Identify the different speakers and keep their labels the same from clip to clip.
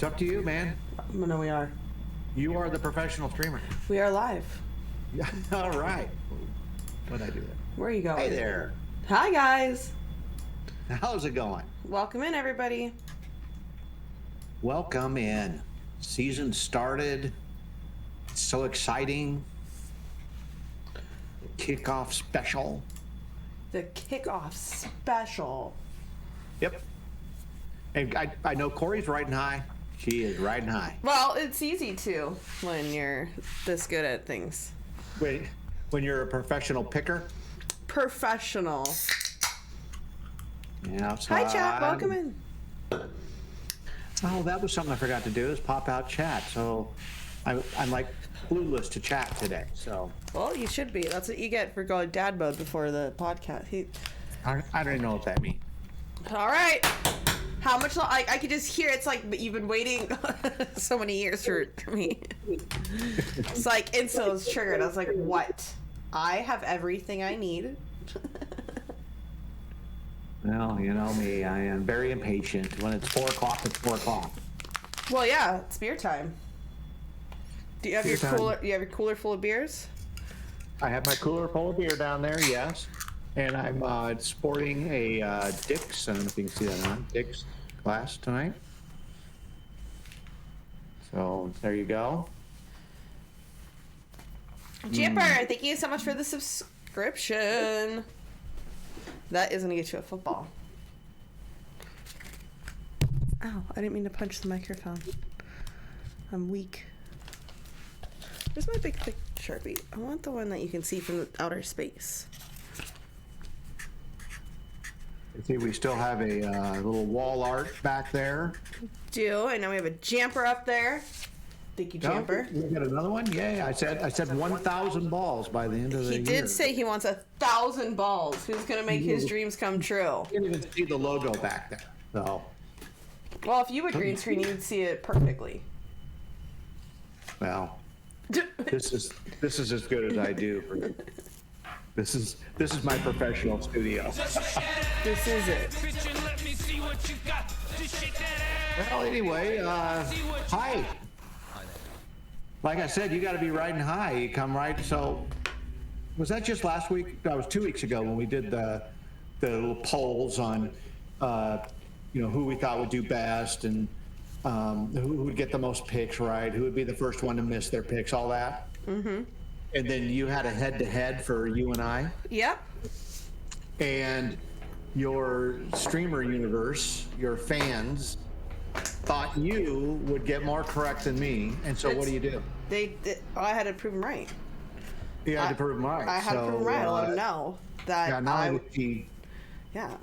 Speaker 1: It's up to you, man.
Speaker 2: No, we are.
Speaker 1: You are the professional streamer.
Speaker 2: We are live.
Speaker 1: Yeah. All right. What'd I do there?
Speaker 2: Where are you going?
Speaker 1: Hey there.
Speaker 2: Hi, guys.
Speaker 1: How's it going?
Speaker 2: Welcome in, everybody.
Speaker 1: Welcome in. Season started. It's so exciting. Kickoff special.
Speaker 2: The kickoff special.
Speaker 1: Yep. And I know Corey's riding high. She is riding high.
Speaker 2: Well, it's easy to when you're this good at things.
Speaker 1: When you're a professional picker.
Speaker 2: Professional.
Speaker 1: Yeah. So
Speaker 2: Hi, chat. Welcome in.
Speaker 1: Oh, that was something I forgot to do is pop out chat. So I'm like clueless to chat today. So.
Speaker 2: Well, you should be. That's what you get for going dad mode before the podcast.
Speaker 1: I don't even know what that means.
Speaker 2: All right. How much I could just hear it's like you've been waiting so many years for me. It's like instantly was triggered. I was like, what? I have everything I need.
Speaker 1: Well, you know me, I am very impatient. When it's 4 o'clock, it's 4 o'clock.
Speaker 2: Well, yeah, it's beer time. Do you have
Speaker 1: Beer
Speaker 2: your
Speaker 1: time.
Speaker 2: cooler? You have your cooler full of beers?
Speaker 1: I have my cooler full of beer down there, yes. And I'm sporting a Dick's, I don't know if you can see that on, Dick's glass tonight. So, there you go.
Speaker 2: Jipper, thank you so much for the subscription. That is going to get you a football. Ow, I didn't mean to punch the microphone. I'm weak. Where's my big thick Sharpie? I want the one that you can see from outer space.
Speaker 1: You see, we still have a little wall art back there.
Speaker 2: And now we have a Jamper up there. Thank you, Jamper.
Speaker 1: You got another one? Yay! I said 1,000 balls by the end of the year.
Speaker 2: He did say he wants 1,000 balls. Who's gonna make his dreams come true?
Speaker 1: You can't even see the logo back there. So,
Speaker 2: Well, if you would green screen, you'd see it perfectly.
Speaker 1: well, this is as good as I do. This is my professional studio.
Speaker 2: This is it.
Speaker 1: Well, anyway, hi. Like I said, you got to be riding high. You come right. So, was that just last week? That was 2 weeks ago when we did the little polls on, who we thought would do best and who would get the most picks right, who would be the first one to miss their picks, all that. Mm-hmm. And then you had a head-to-head for you and I.
Speaker 2: Yep.
Speaker 1: And your streamer universe, your fans, thought you would get more correct than me. And so what do you do?
Speaker 2: I had to prove them right.
Speaker 1: You had to prove them right.
Speaker 2: I had to prove them right. I let them know that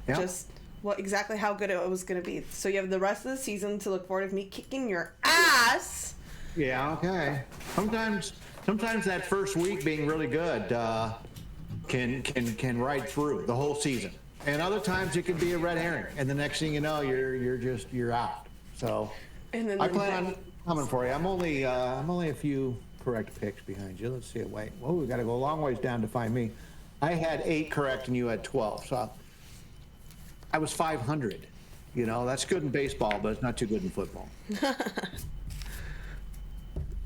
Speaker 2: just exactly how good it was going to be. So you have the rest of the season to look forward to me kicking your ass.
Speaker 1: Yeah, okay. Sometimes that first week being really good can ride through the whole season, and other times it can be a red herring, and the next thing you know, you're out. So
Speaker 2: And then
Speaker 1: I plan on coming for you. I'm only a few correct picks behind you. Let's see it. Wait, we got to go a long ways down to find me. I had 8 correct, and you had 12. So I was 500. You know, that's good in baseball, but it's not too good in football.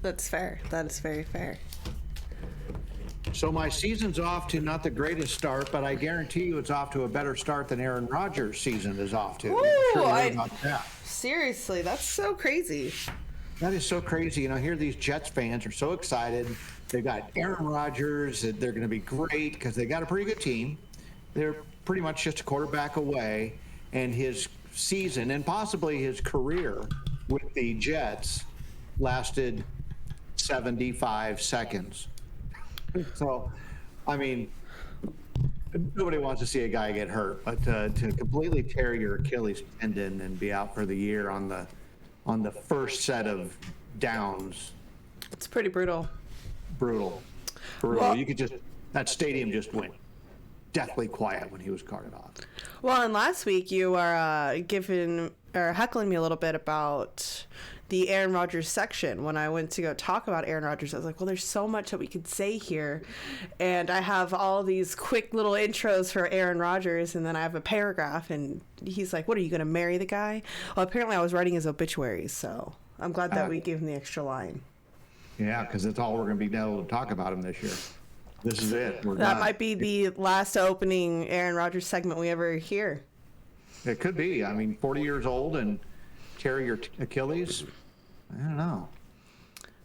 Speaker 2: That's fair. That is very fair.
Speaker 1: So my season's off to not the greatest start, but I guarantee you it's off to a better start than Aaron Rodgers' season is off to.
Speaker 2: Seriously, that's so crazy.
Speaker 1: That is so crazy. You know, here these Jets fans are so excited. They've got Aaron Rodgers. They're going to be great because they got a pretty good team. They're pretty much just a quarterback away, and his season and possibly his career with the Jets lasted 75 seconds. So, I mean, nobody wants to see a guy get hurt, but to completely tear your Achilles tendon and be out for the year on the first set of downs.
Speaker 2: It's pretty brutal.
Speaker 1: Brutal. Well, you could that stadium just went deathly quiet when he was carted off.
Speaker 2: Well, and last week you were heckling me a little bit about the Aaron Rodgers section. When I went to go talk about Aaron Rodgers, I was like, well, there's so much that we could say here. And I have all these quick little intros for Aaron Rodgers, and then I have a paragraph, and he's like, what, are you going to marry the guy? Well, apparently I was writing his obituary, so I'm glad that we gave him the extra line.
Speaker 1: Yeah, because it's all we're going to be able to talk about him this year. This is it. We're
Speaker 2: That
Speaker 1: done.
Speaker 2: might be the last opening Aaron Rodgers segment we ever hear.
Speaker 1: It could be. I mean, 40 years old and tear your Achilles. I don't know.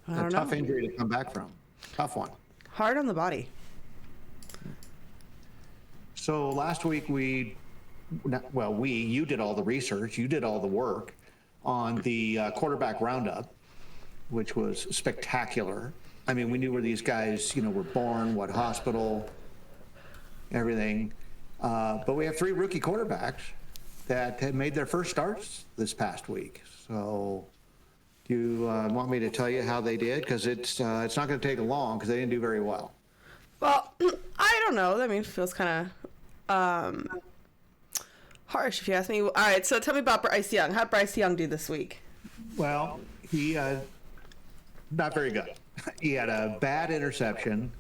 Speaker 1: A tough injury to come back from. Tough one.
Speaker 2: Hard on the body.
Speaker 1: So last week you did all the research, you did all the work on the quarterback roundup, which was spectacular. I mean, we knew where these guys, were born, what hospital, everything. But we have 3 rookie quarterbacks that had made their first starts this past week. So do you want me to tell you how they did? Because it's not going to take long because they didn't do very well.
Speaker 2: Well, I don't know. I mean, it feels kind of harsh if you ask me. All right, so tell me about Bryce Young. How'd Bryce Young do this week?
Speaker 1: Well, he not very good. He had a bad interception.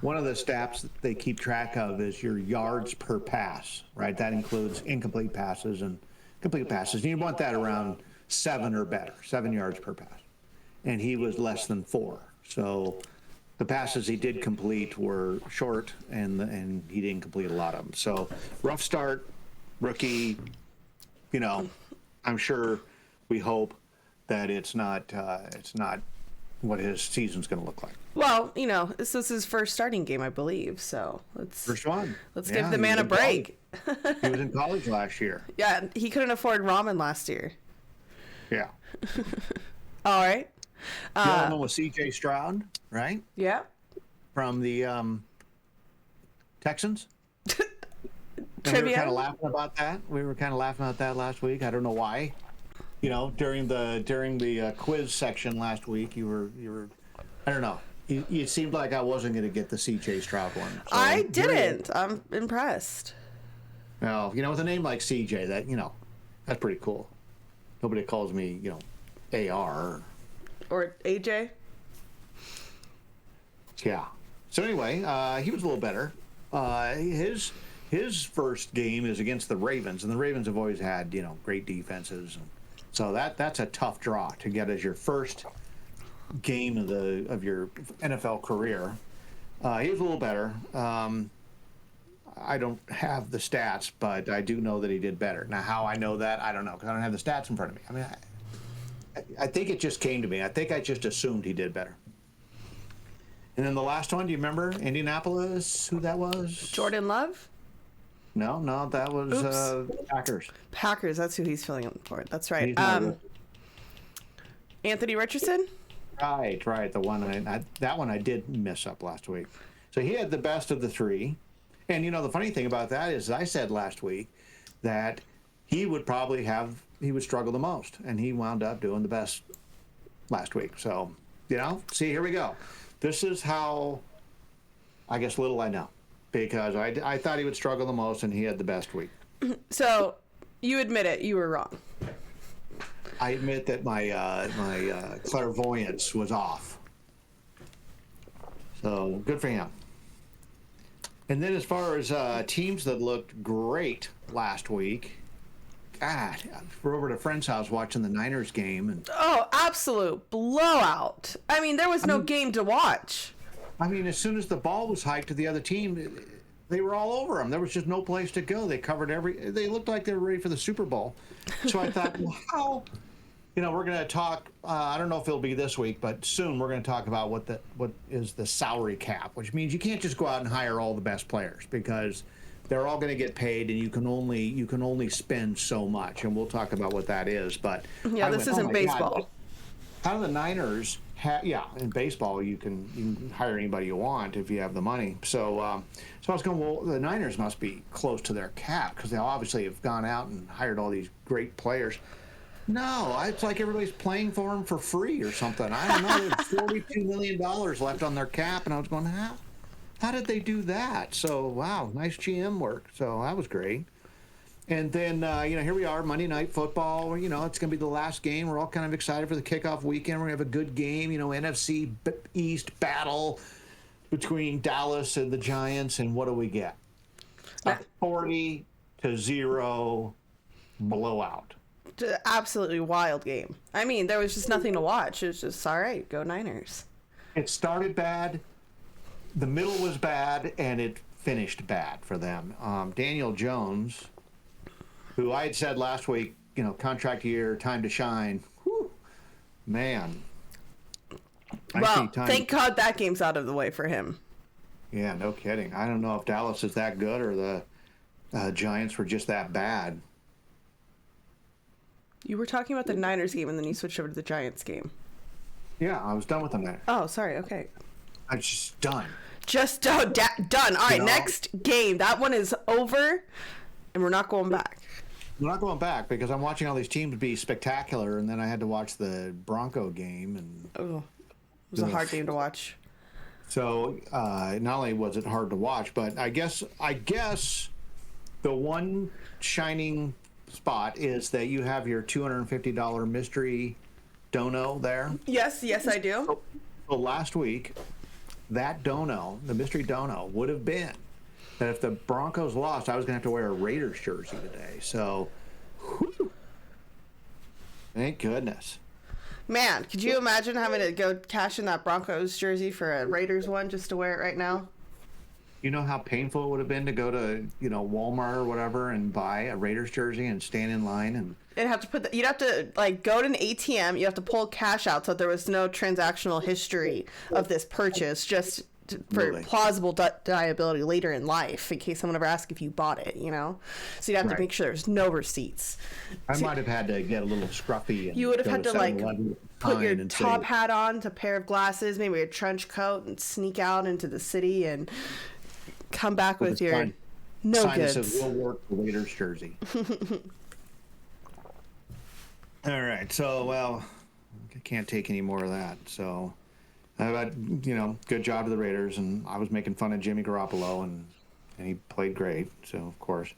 Speaker 1: One of the stats that they keep track of is your yards per pass, right? That includes incomplete passes and complete passes. And you want that around 7 or better, 7 yards per pass. And he was less than 4. So the passes he did complete were short, and he didn't complete a lot of them. So rough start, rookie. I'm sure we hope that it's not what his season's going to look like.
Speaker 2: Well, this is his first starting game, I believe. So
Speaker 1: First one.
Speaker 2: Let's give the man a break.
Speaker 1: He was in college last year.
Speaker 2: Yeah, he couldn't afford ramen last year.
Speaker 1: Yeah.
Speaker 2: All right.
Speaker 1: The other one was C.J. Stroud, right?
Speaker 2: Yeah.
Speaker 1: From the Texans.
Speaker 2: Trivia.
Speaker 1: We were kind of laughing about that. We were kind of laughing about that last week. I don't know why. During the quiz section last week, you were I don't know. It seemed like I wasn't going to get the C.J. Stroud one. So
Speaker 2: I didn't. I'm impressed.
Speaker 1: Well, with a name like C.J., that's pretty cool. Nobody calls me, AR.
Speaker 2: Or AJ.
Speaker 1: Yeah. So anyway, he was a little better. His first game is against the Ravens, and the Ravens have always had, great defenses. So that's a tough draw to get as your first game of your NFL career. He was a little better. I don't have the stats, but I do know that he did better. Now, how I know that, I don't know, because I don't have the stats in front of me. I mean, I think it just came to me. I think I just assumed he did better. And then the last one, do you remember Indianapolis, who that was?
Speaker 2: Jordan Love?
Speaker 1: No, that was Packers.
Speaker 2: Packers, that's who he's filling in for. That's right.
Speaker 1: He's not
Speaker 2: Anthony Richardson?
Speaker 1: Right. The one that one I did miss up last week. So he had the best of the 3. And the funny thing about that is I said last week that he would struggle the most, and he wound up doing the best last week. So, see, here we go. This is how, I guess, little I know, because I thought he would struggle the most, and he had the best week.
Speaker 2: So, you admit it, you were wrong.
Speaker 1: I admit that my clairvoyance was off. So, good for him. And then as far as teams that looked great last week, God, we're over at a friend's house watching the Niners game. And
Speaker 2: absolute blowout. I mean, there was no game to watch.
Speaker 1: I mean, as soon as the ball was hiked to the other team, they were all over them. There was just no place to go. They covered they looked like they were ready for the Super Bowl. So I thought, well, how? We're going to talk, I don't know if it'll be this week, but soon we're going to talk about what is the salary cap, which means you can't just go out and hire all the best players because they're all going to get paid, and you can only spend so much, and we'll talk about what that is. But
Speaker 2: yeah, this isn't baseball.
Speaker 1: God, how do the Niners? In baseball you can hire anybody you want if you have the money. So I was going, well, the Niners must be close to their cap because they obviously have gone out and hired all these great players. No, it's like everybody's playing for them for free or something. I don't know. There's $42 million left on their cap, and I was going, how did they do that? So, wow, nice GM work. So that was great. And then, here we are, Monday Night Football. It's going to be the last game. We're all kind of excited for the kickoff weekend. We're going to have a good game, NFC East battle between Dallas and the Giants. And what do we get? A 40-0 blowout.
Speaker 2: Absolutely wild game. I mean, there was just nothing to watch. It was just, all right, go Niners.
Speaker 1: It started bad, the middle was bad, and it finished bad for them. Daniel Jones, who I had said last week, contract year, time to shine. Whew, man.
Speaker 2: Well, thank God that game's out of the way for him.
Speaker 1: Yeah, no kidding. I don't know if Dallas is that good or the Giants were just that bad.
Speaker 2: You were talking about the Niners game, and then you switched over to the Giants game.
Speaker 1: Yeah, I was done with the Niners.
Speaker 2: Oh, sorry. Okay.
Speaker 1: I'm just done.
Speaker 2: Just done. All right, next game. That one is over, and we're not going back.
Speaker 1: We're not going back because I'm watching all these teams be spectacular, and then I had to watch the Bronco game. And
Speaker 2: it was a hard game to watch.
Speaker 1: So not only was it hard to watch, but I guess the one shining spot is that you have your $250 mystery dono there.
Speaker 2: Yes, I do.
Speaker 1: So last week, that dono, the mystery dono, would have been that if the Broncos lost, I was going to have to wear a Raiders jersey today. So, whew, thank goodness.
Speaker 2: Man, could you imagine having to go cash in that Broncos jersey for a Raiders one just to wear it right now?
Speaker 1: You know how painful it would have been to go to, Walmart or whatever and buy a Raiders jersey and stand in line and
Speaker 2: you'd have to go to an ATM, you have to pull cash out so there was no transactional history of this purchase, just for plausible deniability later in life in case someone ever asks if you bought it, So you'd have to make sure there's no receipts.
Speaker 1: I might have had to get a little scruffy. And
Speaker 2: you would have had to put your top hat on, a pair of glasses, maybe a trench coat, and sneak out into the city and come back with your no goods.
Speaker 1: Sign that says, "We'll work the Raiders jersey." All right, so I can't take any more of that. So, good job to the Raiders, and I was making fun of Jimmy Garoppolo, and he played great. So of course,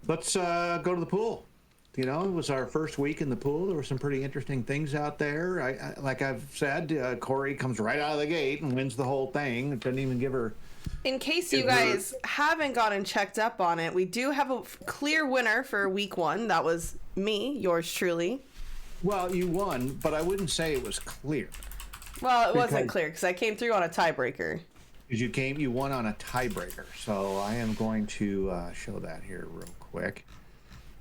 Speaker 1: let's go to the pool. It was our first week in the pool. There were some pretty interesting things out there. Like I've said, Corey comes right out of the gate and wins the whole thing. It doesn't even give her.
Speaker 2: In case you guys haven't gotten checked up on it, we do have a clear winner for week 1. That was me, yours truly.
Speaker 1: Well, you won, but I wouldn't say it was clear.
Speaker 2: Well, it wasn't clear because I came through on a tiebreaker.
Speaker 1: Because you won on a tiebreaker. So I am going to show that here real quick.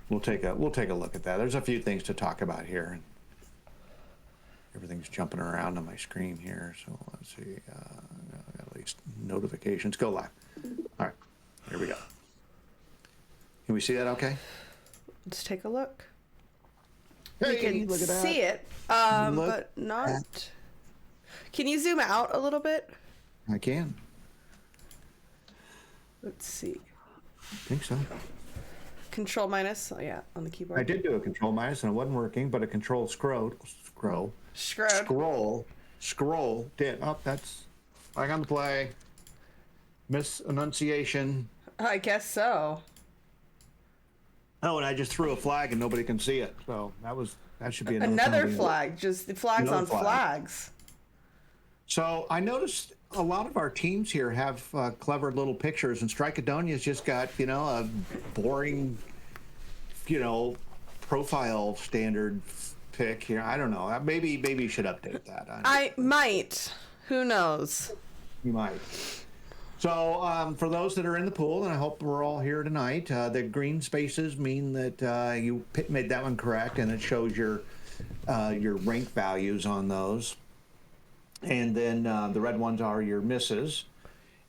Speaker 1: We'll take a look at that. There's a few things to talk about here. Everything's jumping around on my screen here. So let's see. At least notifications. Go live. All right. Here we go. Can we see that okay?
Speaker 2: Let's take a look.
Speaker 1: Hey,
Speaker 2: we can
Speaker 1: look at that.
Speaker 2: see it, but not. Can you zoom out a little bit?
Speaker 1: I can.
Speaker 2: Let's see.
Speaker 1: I think so.
Speaker 2: Control minus. Oh yeah, on the keyboard.
Speaker 1: I did do a control minus and it wasn't working, but a control scroll did. Oh, that's like on the play. Misenunciation.
Speaker 2: I guess so.
Speaker 1: Oh, and I just threw a flag and nobody can see it. So that should be
Speaker 2: another flag. Just the flags on flags.
Speaker 1: So I noticed a lot of our teams here have clever little pictures, and Strikeadonia's just got a boring, profile standard pic here. I don't know. Maybe you should update that.
Speaker 2: I might. Who knows?
Speaker 1: You might. So for those that are in the pool, and I hope we're all here tonight, the green spaces mean that you made that one correct, and it shows your rank values on those. And then the red ones are your misses.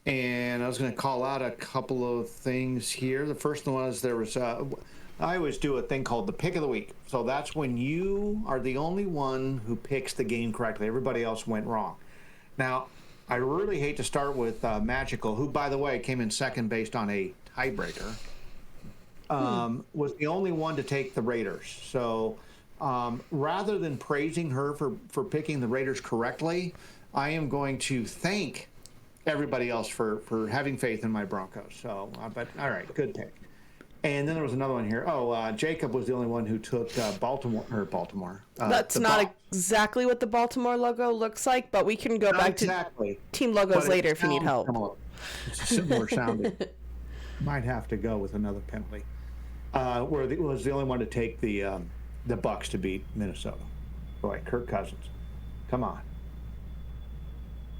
Speaker 1: And I was going to call out a couple of things here. The first one is I always do a thing called the pick of the week. So that's when you are the only one who picks the game correctly. Everybody else went wrong. Now, I really hate to start with Magical, who, by the way, came in second based on a tiebreaker, was the only one to take the Raiders. So rather than praising her for picking the Raiders correctly, I am going to thank everybody else for having faith in my Broncos. So, but all right, good pick. And then there was another one here. Jacob was the only one who took Baltimore.
Speaker 2: That's not exactly what the Baltimore logo looks like, but we can go back to team logos later if you need help.
Speaker 1: It's similar sounding. Might have to go with another penalty. was the only one to take the Bucks to beat Minnesota. Boy, Kirk Cousins, come on.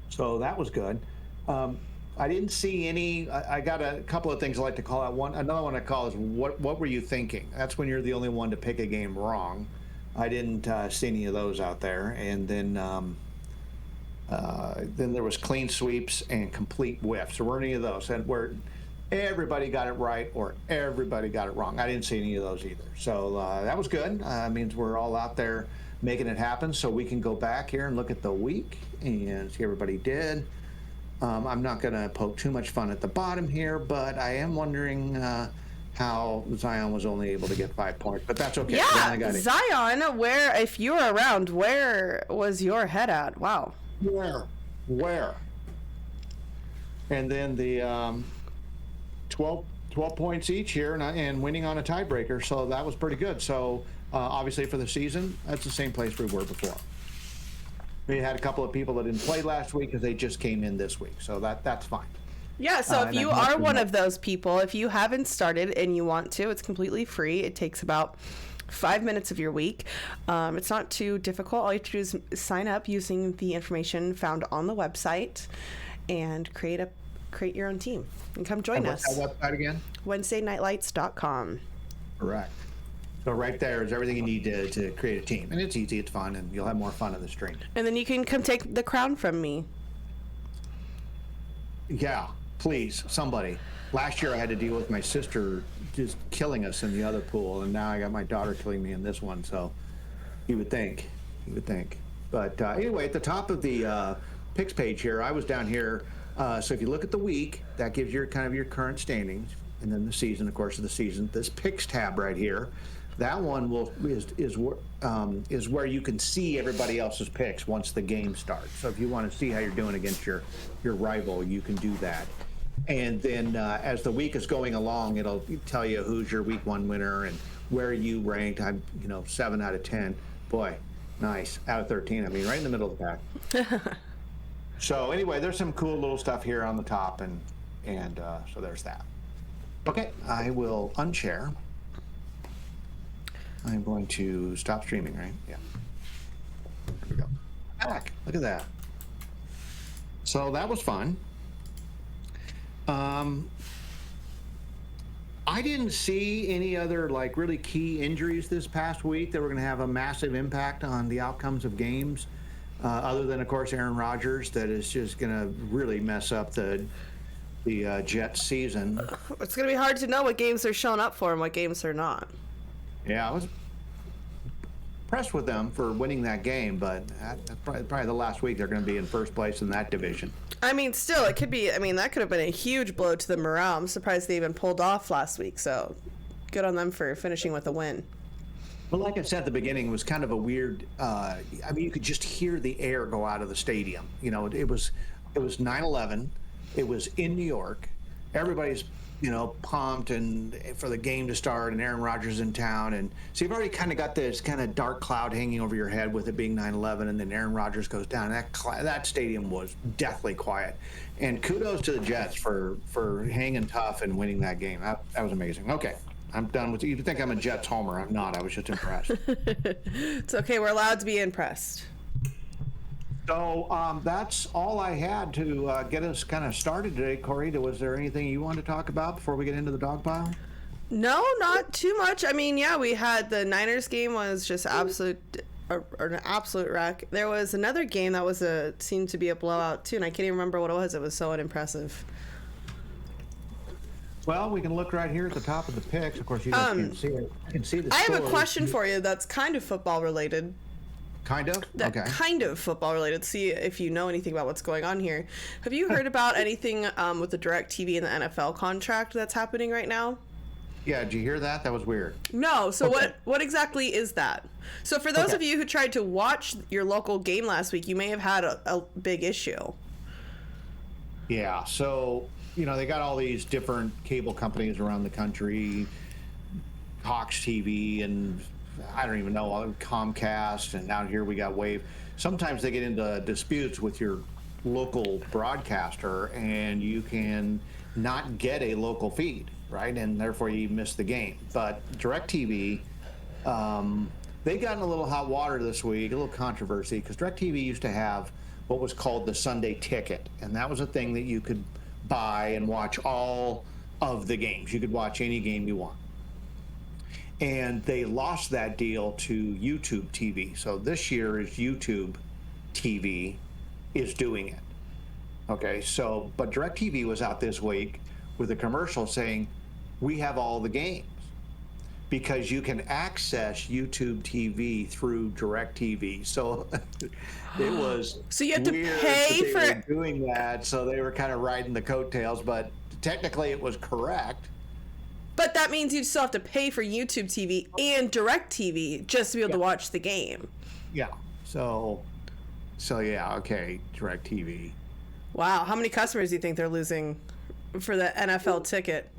Speaker 1: So that was good. I didn't see any. I got a couple of things I like to call out. Another one I call is what were you thinking? That's when you're the only one to pick a game wrong. I didn't see any of those out there. And then there was clean sweeps and complete whiffs. There weren't any of those, and where everybody got it right or everybody got it wrong. I didn't see any of those either. So that was good. Means we're all out there making it happen. So we can go back here and look at the week and see everybody did. I'm not going to poke too much fun at the bottom here, but I am wondering how Zion was only able to get 5 points. But that's okay.
Speaker 2: Yeah, Zion, if you were around, where was your head at? Wow.
Speaker 1: Where? And then the 12 points each here and winning on a tiebreaker. So that was pretty good. So obviously for the season, that's the same place we were before. We had a couple of people that didn't play last week because they just came in this week. So that's fine.
Speaker 2: Yeah, so if you are one of those people, if you haven't started and you want to, it's completely free. It takes about 5 minutes of your week. It's not too difficult. All you have to do is sign up using the information found on the website and create your own team and come join us.
Speaker 1: What's that website again?
Speaker 2: WednesdayNightLights.com.
Speaker 1: Correct. So right there is everything you need to create a team. And it's easy, it's fun, and you'll have more fun on the stream.
Speaker 2: And then you can come take the crown from me.
Speaker 1: Yeah, please, somebody. Last year I had to deal with my sister just killing us in the other pool, and now I got my daughter killing me in this one, so you would think. But anyway, at the top of the picks page here, I was down here. So if you look at the week, that gives you kind of your current standings, and then the season, of course, of the season. This picks tab right here, that one is where you can see everybody else's picks once the game starts. So if you want to see how you're doing against your rival, you can do that. And then as the week is going along, it'll tell you who's your week 1 winner and where you ranked. I'm 7 out of 10. Boy, nice. Out of 13. I mean, right in the middle of the pack. So anyway, there's some cool little stuff here on the top, and so there's that. Okay, I will unshare. I'm going to stop streaming, right? Yeah. There we go. Back. Look at that. So that was fun. I didn't see any other really key injuries this past week that were going to have a massive impact on the outcomes of games. Other than, of course, Aaron Rodgers, that is just going to really mess up the Jets season.
Speaker 2: It's going to be hard to know what games they're showing up for and what games they're not.
Speaker 1: Yeah, I was impressed with them for winning that game, but that's probably the last week they're going to be in first place in that division.
Speaker 2: I mean, still, it could be. I mean, that could have been a huge blow to the morale. I'm surprised they even pulled off last week. So, good on them for finishing with a win.
Speaker 1: Well, like I said at the beginning, it was kind of a weird. I mean, you could just hear the air go out of the stadium. It was 9/11. It was in New York. Everybody's pumped and for the game to start, and Aaron Rodgers in town, and so you've already kind of got this kind of dark cloud hanging over your head with it being 9/11, and then Aaron Rodgers goes down. That stadium was deathly quiet, and kudos to the Jets for hanging tough and winning that game. That was amazing. Okay, I'm done with you. You think I'm a Jets homer? I'm not. I was just impressed.
Speaker 2: It's okay. We're allowed to be impressed.
Speaker 1: So that's all I had to get us kind of started today. Corey, was there anything you wanted to talk about before we get into the dog pile?
Speaker 2: No, not too much. I mean, yeah, we had the Niners game was just an absolute wreck. There was another game that seemed to be a blowout too, and I can't even remember what it was. It was so unimpressive.
Speaker 1: Well, we can look right here at the top of the picks. Of course, you guys can't see it. You can see the
Speaker 2: I have a
Speaker 1: scores.
Speaker 2: question for you that's kind of football related.
Speaker 1: Kind of? Okay.
Speaker 2: Kind of football related. See if you know anything about what's going on here. Have you heard about anything with the DirecTV and the NFL contract that's happening right now?
Speaker 1: Yeah, did you hear that? That was weird.
Speaker 2: No. So what exactly is that? So for those of you who tried to watch your local game last week, you may have had a big issue.
Speaker 1: Yeah. So, they got all these different cable companies around the country, Cox TV and I don't even know, Comcast, and out here we got Wave. Sometimes they get into disputes with your local broadcaster, and you can not get a local feed. right? And therefore you miss the game. But DirecTV, they got in a little hot water this week, a little controversy, because DirecTV used to have what was called the Sunday Ticket, and that was a thing that you could buy and watch all of the games. You could watch any game you want. And they lost that deal to YouTube TV. So this year is YouTube TV is doing it. Okay, so, but DirecTV was out this week with a commercial saying, we have all the games, because you can access YouTube TV through DirecTV. So it was
Speaker 2: so you have to
Speaker 1: weird
Speaker 2: pay
Speaker 1: that they
Speaker 2: for
Speaker 1: were doing that. So they were kind of riding the coattails, but technically it was correct.
Speaker 2: But that means you still have to pay for YouTube TV and DirecTV just to be able to watch the game.
Speaker 1: Yeah. So yeah, okay, DirecTV.
Speaker 2: Wow, how many customers do you think they're losing for the NFL ticket?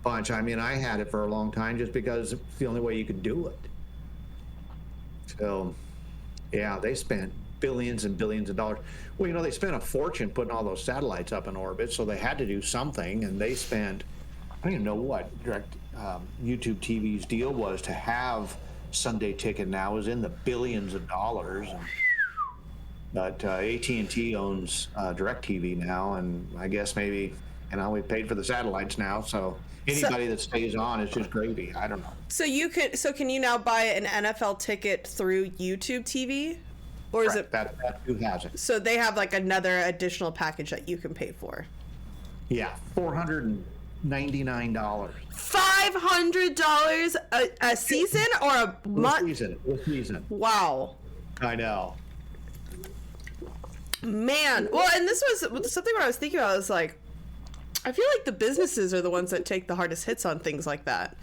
Speaker 1: Bunch. I mean, I had it for a long time just because it's the only way you could do it. So, yeah, they spent billions and billions of dollars. Well, they spent a fortune putting all those satellites up in orbit, so they had to do something, and they spent, I don't even know what YouTube TV's deal was to have Sunday Ticket now is in the billions of dollars. But AT&T owns DirecTV now, and I guess maybe, we paid for the satellites now, so anybody that stays on is just gravy. I don't know.
Speaker 2: So can you now buy an NFL ticket through YouTube TV? Or is it
Speaker 1: that's who has it?
Speaker 2: So they have like another additional package that you can pay for.
Speaker 1: Yeah, $499.
Speaker 2: $500 a season or a month?
Speaker 1: A season.
Speaker 2: Wow.
Speaker 1: I know.
Speaker 2: Man. Well, and this was something where I was thinking about. I was like, I feel like the businesses are the ones that take the hardest hits on things like that.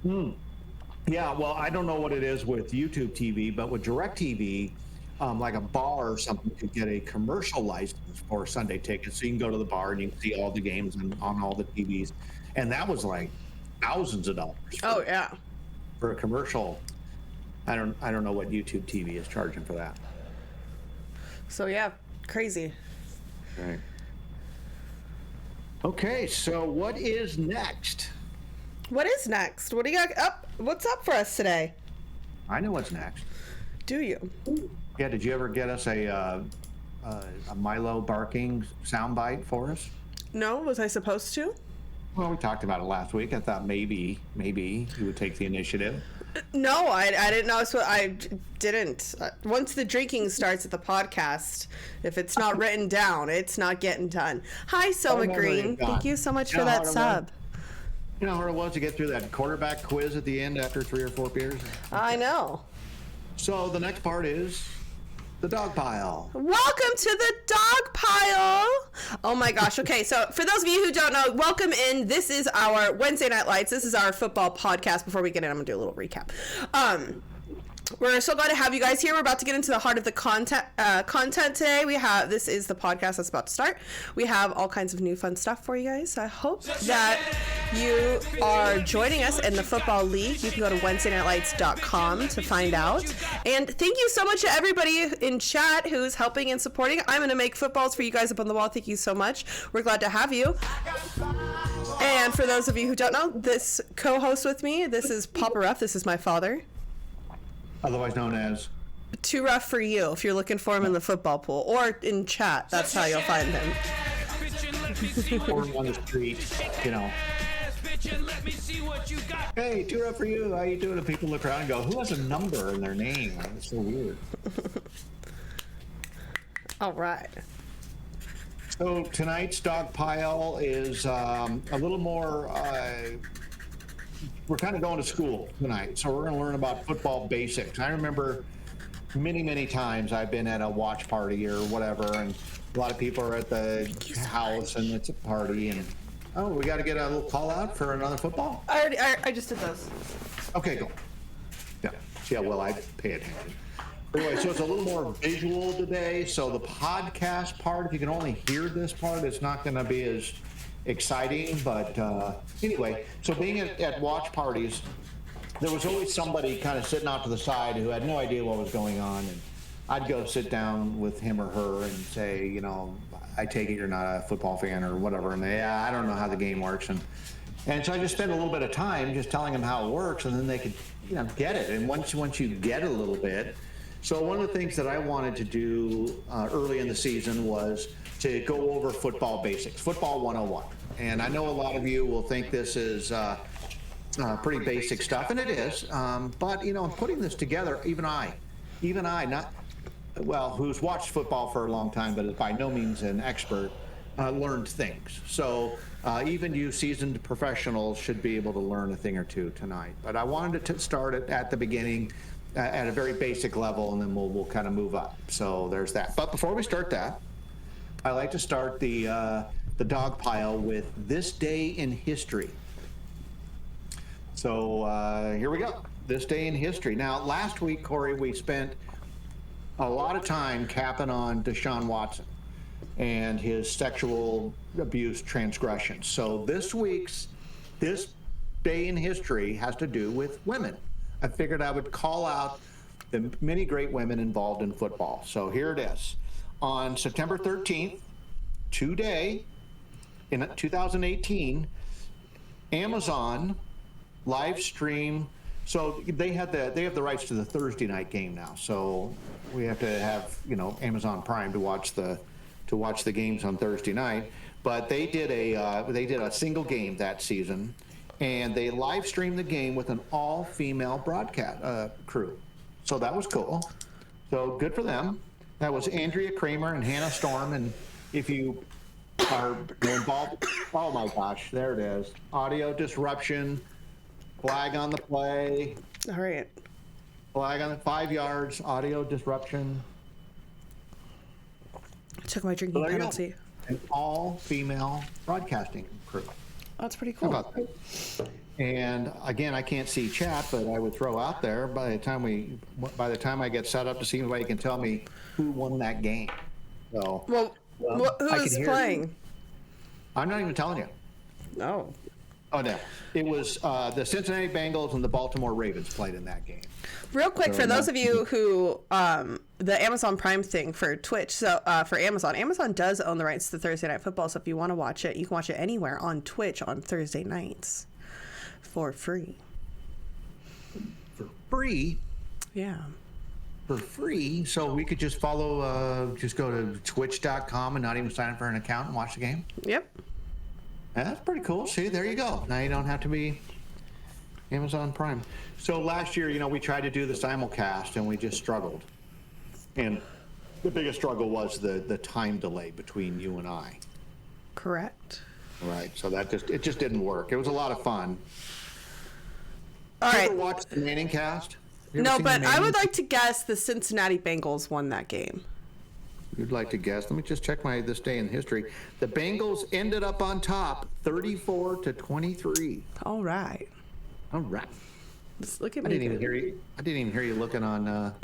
Speaker 1: Yeah, well, I don't know what it is with YouTube TV, but with DirecTV, like a bar or something could get a commercial license for Sunday Ticket, so you can go to the bar and you can see all the games on all the TVs, and that was like thousands of dollars. For a commercial. I don't know what YouTube TV is charging for that.
Speaker 2: So yeah, crazy.
Speaker 1: Right. Okay, so what is next?
Speaker 2: What is next? What do you got up? What's up for us today?
Speaker 1: I know what's next.
Speaker 2: Do you?
Speaker 1: Yeah, did you ever get us a Milo barking soundbite for us?
Speaker 2: No, was I supposed to?
Speaker 1: Well, we talked about it last week. I thought maybe you would take the initiative.
Speaker 2: No, I didn't know. So I didn't. Once the drinking starts at the podcast, if it's not written down, it's not getting done. Hi, Selma Green. Thank you so much for that sub.
Speaker 1: You know how hard it was to get through that quarterback quiz at the end after 3 or 4 beers?
Speaker 2: I know.
Speaker 1: So the next part is the dog pile.
Speaker 2: Welcome to the dog pile. Oh my gosh. Okay, so for those of you who don't know, welcome in. This is our Wednesday Night Lights. This is our football podcast. Before we get in, I'm gonna do a little recap. We're so glad to have you guys here. We're about to get into the heart of the content today. This is the podcast that's about to start. We have all kinds of new fun stuff for you guys. I hope that you are joining us in the football league. You can go to WednesdayNightLights.com to find out. And thank you so much to everybody in chat who's helping and supporting. I'm going to make footballs for you guys up on the wall. Thank you so much. We're glad to have you. And for those of you who don't know, this co-host with me, this is Papa Ruff. This is my father.
Speaker 1: Otherwise known as
Speaker 2: Too Rough for You, if you're looking for him in the football pool or in chat. That's how you'll find him.
Speaker 1: or on the street, Hey, Too Rough for You. How you doing? And people look around and go, who has a number in their name? That's so weird.
Speaker 2: All right.
Speaker 1: So tonight's dog pile is a little more. We're kind of going to school tonight, so we're going to learn about football basics. I remember many times I've been at a watch party or whatever, and a lot of people are at the house and it's a party, and we got to get a little call out for another football.
Speaker 2: I just did those.
Speaker 1: Okay, go. Yeah, see how well I pay attention. Anyway, so it's a little more visual today. So the podcast part, if you can only hear this part, it's not going to be as exciting, but anyway, so being at watch parties, there was always somebody kind of sitting off to the side who had no idea what was going on, and I'd go sit down with him or her and say, I take it you're not a football fan or whatever, and I don't know how the game works, and And so I just spent a little bit of time just telling them how it works, and then they could, get it. And once you get it a little bit, so one of the things that I wanted to do early in the season was to go over football basics, football 101. And I know a lot of you will think this is pretty basic stuff, and it is. But in putting this together, even I, not who's watched football for a long time, but is by no means an expert, learned things. So even you seasoned professionals should be able to learn a thing or two tonight. But I wanted to start it at the beginning at a very basic level, and then we'll kind of move up. So there's that. But before we start that, I like to start the dog pile with this day in history. So here we go. This day in history. Now, last week, Corey, we spent a lot of time capping on Deshaun Watson and his sexual abuse transgressions. So this day in history has to do with women. I figured I would call out the many great women involved in football. So here it is. On September 13th, today, in 2018, Amazon live stream. So they have the rights to the Thursday night game now. So we have to have Amazon Prime to watch the games on Thursday night. But they did a single game that season, and they live streamed the game with an all-female broadcast crew. So that was cool. So good for them. That was Andrea Kramer and Hannah Storm. And if you are involved, oh my gosh, there it is. Audio disruption, flag on the play.
Speaker 2: All right.
Speaker 1: Flag on the 5 yards, audio disruption.
Speaker 2: Took my drinking penalty.
Speaker 1: An all-female broadcasting crew.
Speaker 2: That's pretty cool.
Speaker 1: How about that? And again, I can't see chat, but I would throw out there by the time I get set up to see anybody can tell me who won that game. So
Speaker 2: who is playing?
Speaker 1: I'm not even telling you.
Speaker 2: No.
Speaker 1: Oh no, it was the Cincinnati Bengals and the Baltimore Ravens played in that game.
Speaker 2: Real quick, for those of you who the Amazon Prime thing for Twitch, so for Amazon does own the rights to Thursday Night Football. So if you want to watch it, you can watch it anywhere on Twitch on Thursday nights for free.
Speaker 1: For free?
Speaker 2: Yeah.
Speaker 1: For free, so we could just follow, just go to twitch.com and not even sign up for an account and watch the game?
Speaker 2: Yep.
Speaker 1: That's pretty cool. See, there you go. Now you don't have to be Amazon Prime. So last year, we tried to do the simulcast and we just struggled. And the biggest struggle was the time delay between you and I.
Speaker 2: Correct.
Speaker 1: Right. So it just didn't work. It was a lot of fun.
Speaker 2: All right.
Speaker 1: You ever watched the Manning cast?
Speaker 2: No, but I would like to guess the Cincinnati Bengals won that game.
Speaker 1: You'd like to guess? Let me just check this day in history. The Bengals ended up on top, 34-23.
Speaker 2: All right.
Speaker 1: All right.
Speaker 2: Just look at me.
Speaker 1: I didn't even hear you looking on.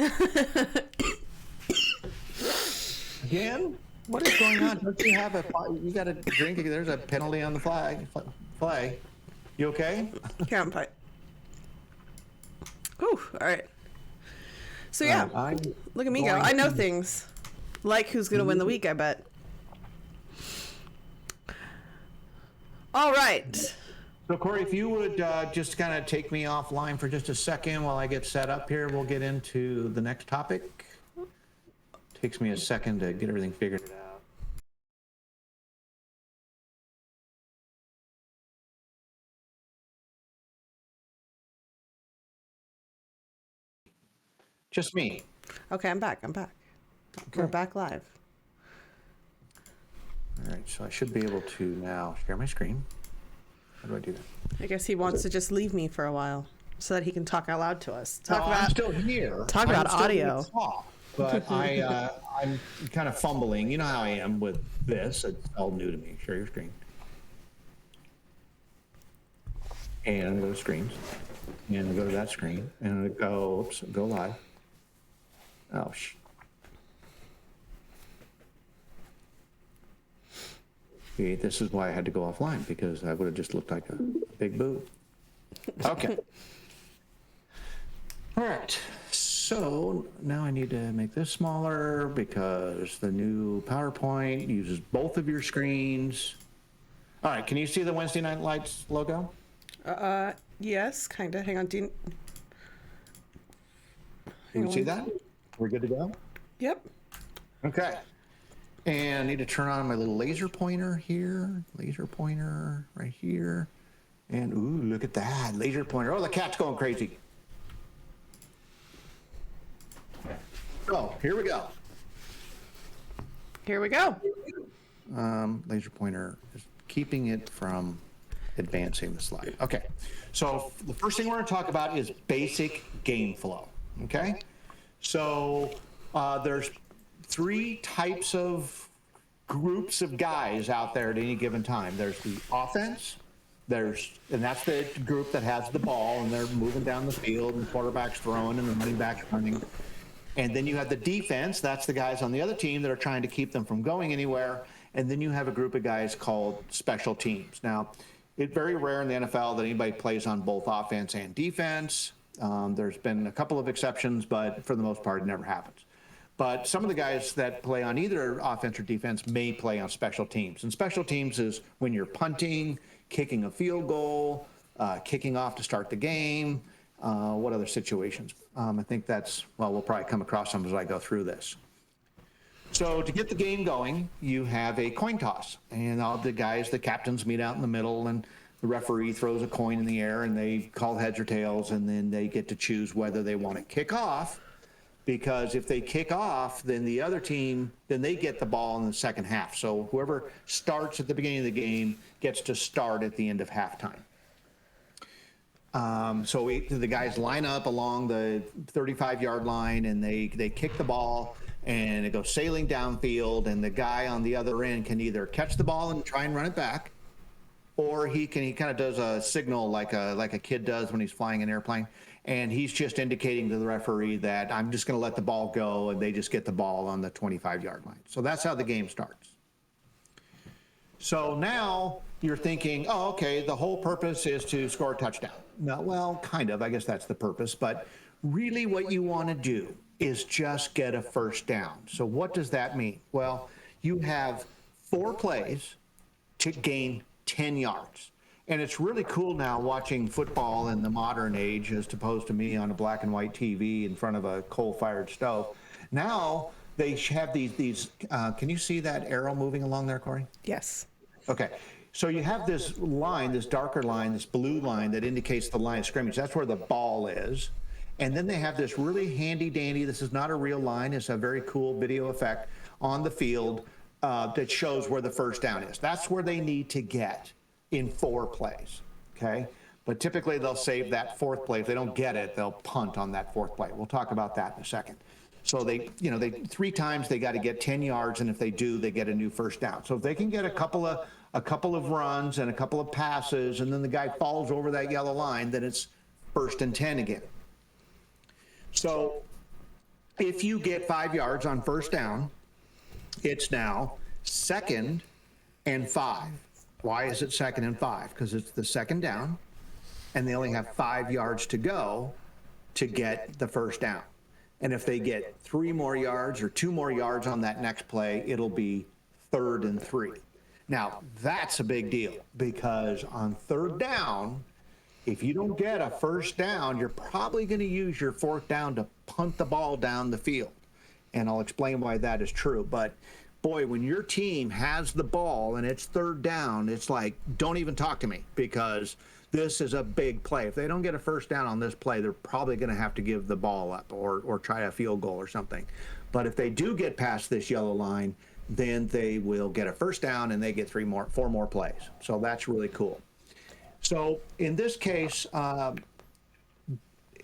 Speaker 1: Again? What is going on? Don't you have you got a drink? There's a penalty on the flag. You okay?
Speaker 2: Can't fight. Whew, all right. So yeah, look at me go. I know things. Like who's going to win the week, I bet. All right.
Speaker 1: So Corey, if you would just kind of take me offline for just a second while I get set up here, we'll get into the next topic. Takes me a second to get everything figured out. Just me.
Speaker 2: Okay, I'm back. Okay. We're back live.
Speaker 1: All right, so I should be able to now share my screen. How do I do that?
Speaker 2: I guess he wants to just leave me for a while so that he can talk out loud to us.
Speaker 1: I'm still here.
Speaker 2: Talk about audio.
Speaker 1: But I'm kind of fumbling. You know how I am with this. It's all new to me. Share your screen. And go to screens. And go to that screen. And go live. Oh, See, this is why I had to go offline, because I would have just looked like a big boob. Okay. All right. So now I need to make this smaller because the new PowerPoint uses both of your screens. All right, can you see the Wednesday Night Lights logo?
Speaker 2: Yes, kind of. Hang on.
Speaker 1: Can we see that? We're good to go?
Speaker 2: Yep.
Speaker 1: Okay. And I need to turn on my little laser pointer here. Laser pointer right here. And ooh, look at that. Laser pointer. Oh, the cat's going crazy. So here we go.
Speaker 2: Here we go.
Speaker 1: Laser pointer is keeping it from advancing the slide. Okay. So the first thing we're going to talk about is basic game flow. Okay. So there's 3 types of groups of guys out there at any given time. There's the offense. And that's the group that has the ball and they're moving down the field and the quarterback's throwing and the running back's running. And then you have the defense. That's the guys on the other team that are trying to keep them from going anywhere. And then you have a group of guys called special teams. Now, it's very rare in the NFL that anybody plays on both offense and defense. There's been a couple of exceptions, but for the most part, it never happens. But some of the guys that play on either offense or defense may play on special teams. And special teams is when you're punting, kicking a field goal, kicking off to start the game. What other situations? I think we'll probably come across some as I go through this. So to get the game going, you have a coin toss. And all the guys, the captains meet out in the middle, and the referee throws a coin in the air, and they call heads or tails, and then they get to choose whether they want to kick off. Because if they kick off, then the other team, then they get the ball in the second half. So whoever starts at the beginning of the game gets to start at the end of halftime. So the guys line up along the 35-yard line, and they kick the ball, and it goes sailing downfield, and the guy on the other end can either catch the ball and try and run it back, or he kind of does a signal like a kid does when he's flying an airplane, and he's just indicating to the referee that I'm just going to let the ball go, and they just get the ball on the 25-yard line. So that's how the game starts. So now you're thinking, oh, okay, the whole purpose is to score a touchdown. No, well, kind of. I guess that's the purpose. But really what you want to do is just get a first down. So what does that mean? Well, you have 4 plays to gain 10 yards. And it's really cool now watching football in the modern age as opposed to me on a black and white TV in front of a coal-fired stove. Now they have these can you see that arrow moving along there, Corey?
Speaker 2: Yes.
Speaker 1: Okay. So you have this line, this darker line, this blue line that indicates the line of scrimmage. That's where the ball is. And then they have this really handy dandy, this is not a real line, it's a very cool video effect on the field that shows where the first down is. That's where they need to get in 4 plays, okay? But typically they'll save that 4th play. If they don't get it, they'll punt on that 4th play. We'll talk about that in a second. So they 3 times they got to get 10 yards, and if they do, they get a new first down. So if they can get a couple of runs and a couple of passes, and then the guy falls over that yellow line, then it's 1st and 10 again. So if you get 5 yards on first down, it's now 2nd and 5. Why is it 2nd and 5? Because it's the 2nd down, and they only have 5 yards to go to get the first down. And if they get 3 more yards or 2 more yards on that next play, it'll be 3rd and 3. Now, that's a big deal, because on 3rd down, if you don't get a first down, you're probably going to use your 4th down to punt the ball down the field. And I'll explain why that is true. But boy, when your team has the ball and it's 3rd down, it's like, don't even talk to me, because this is a big play. If they don't get a first down on this play, they're probably going to have to give the ball up or try a field goal or something. But if they do get past this yellow line, then they will get a first down and they get 4 more plays. So that's really cool. So in this case, and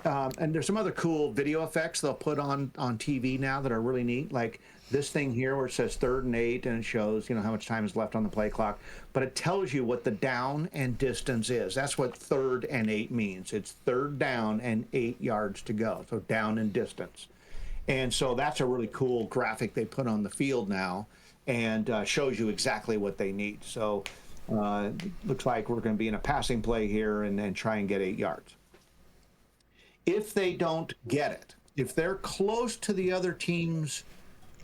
Speaker 1: there's some other cool video effects they'll put on TV now that are really neat, like this thing here where it says 3rd and 8, and it shows how much time is left on the play clock, but it tells you what the down and distance is. That's what 3rd and 8 means. It's 3rd down and 8 yards to go, so down and distance. And so that's a really cool graphic they put on the field now, and shows you exactly what they need. So looks like we're going to be in a passing play here and try and get 8 yards. If they don't get it, if they're close to the other team's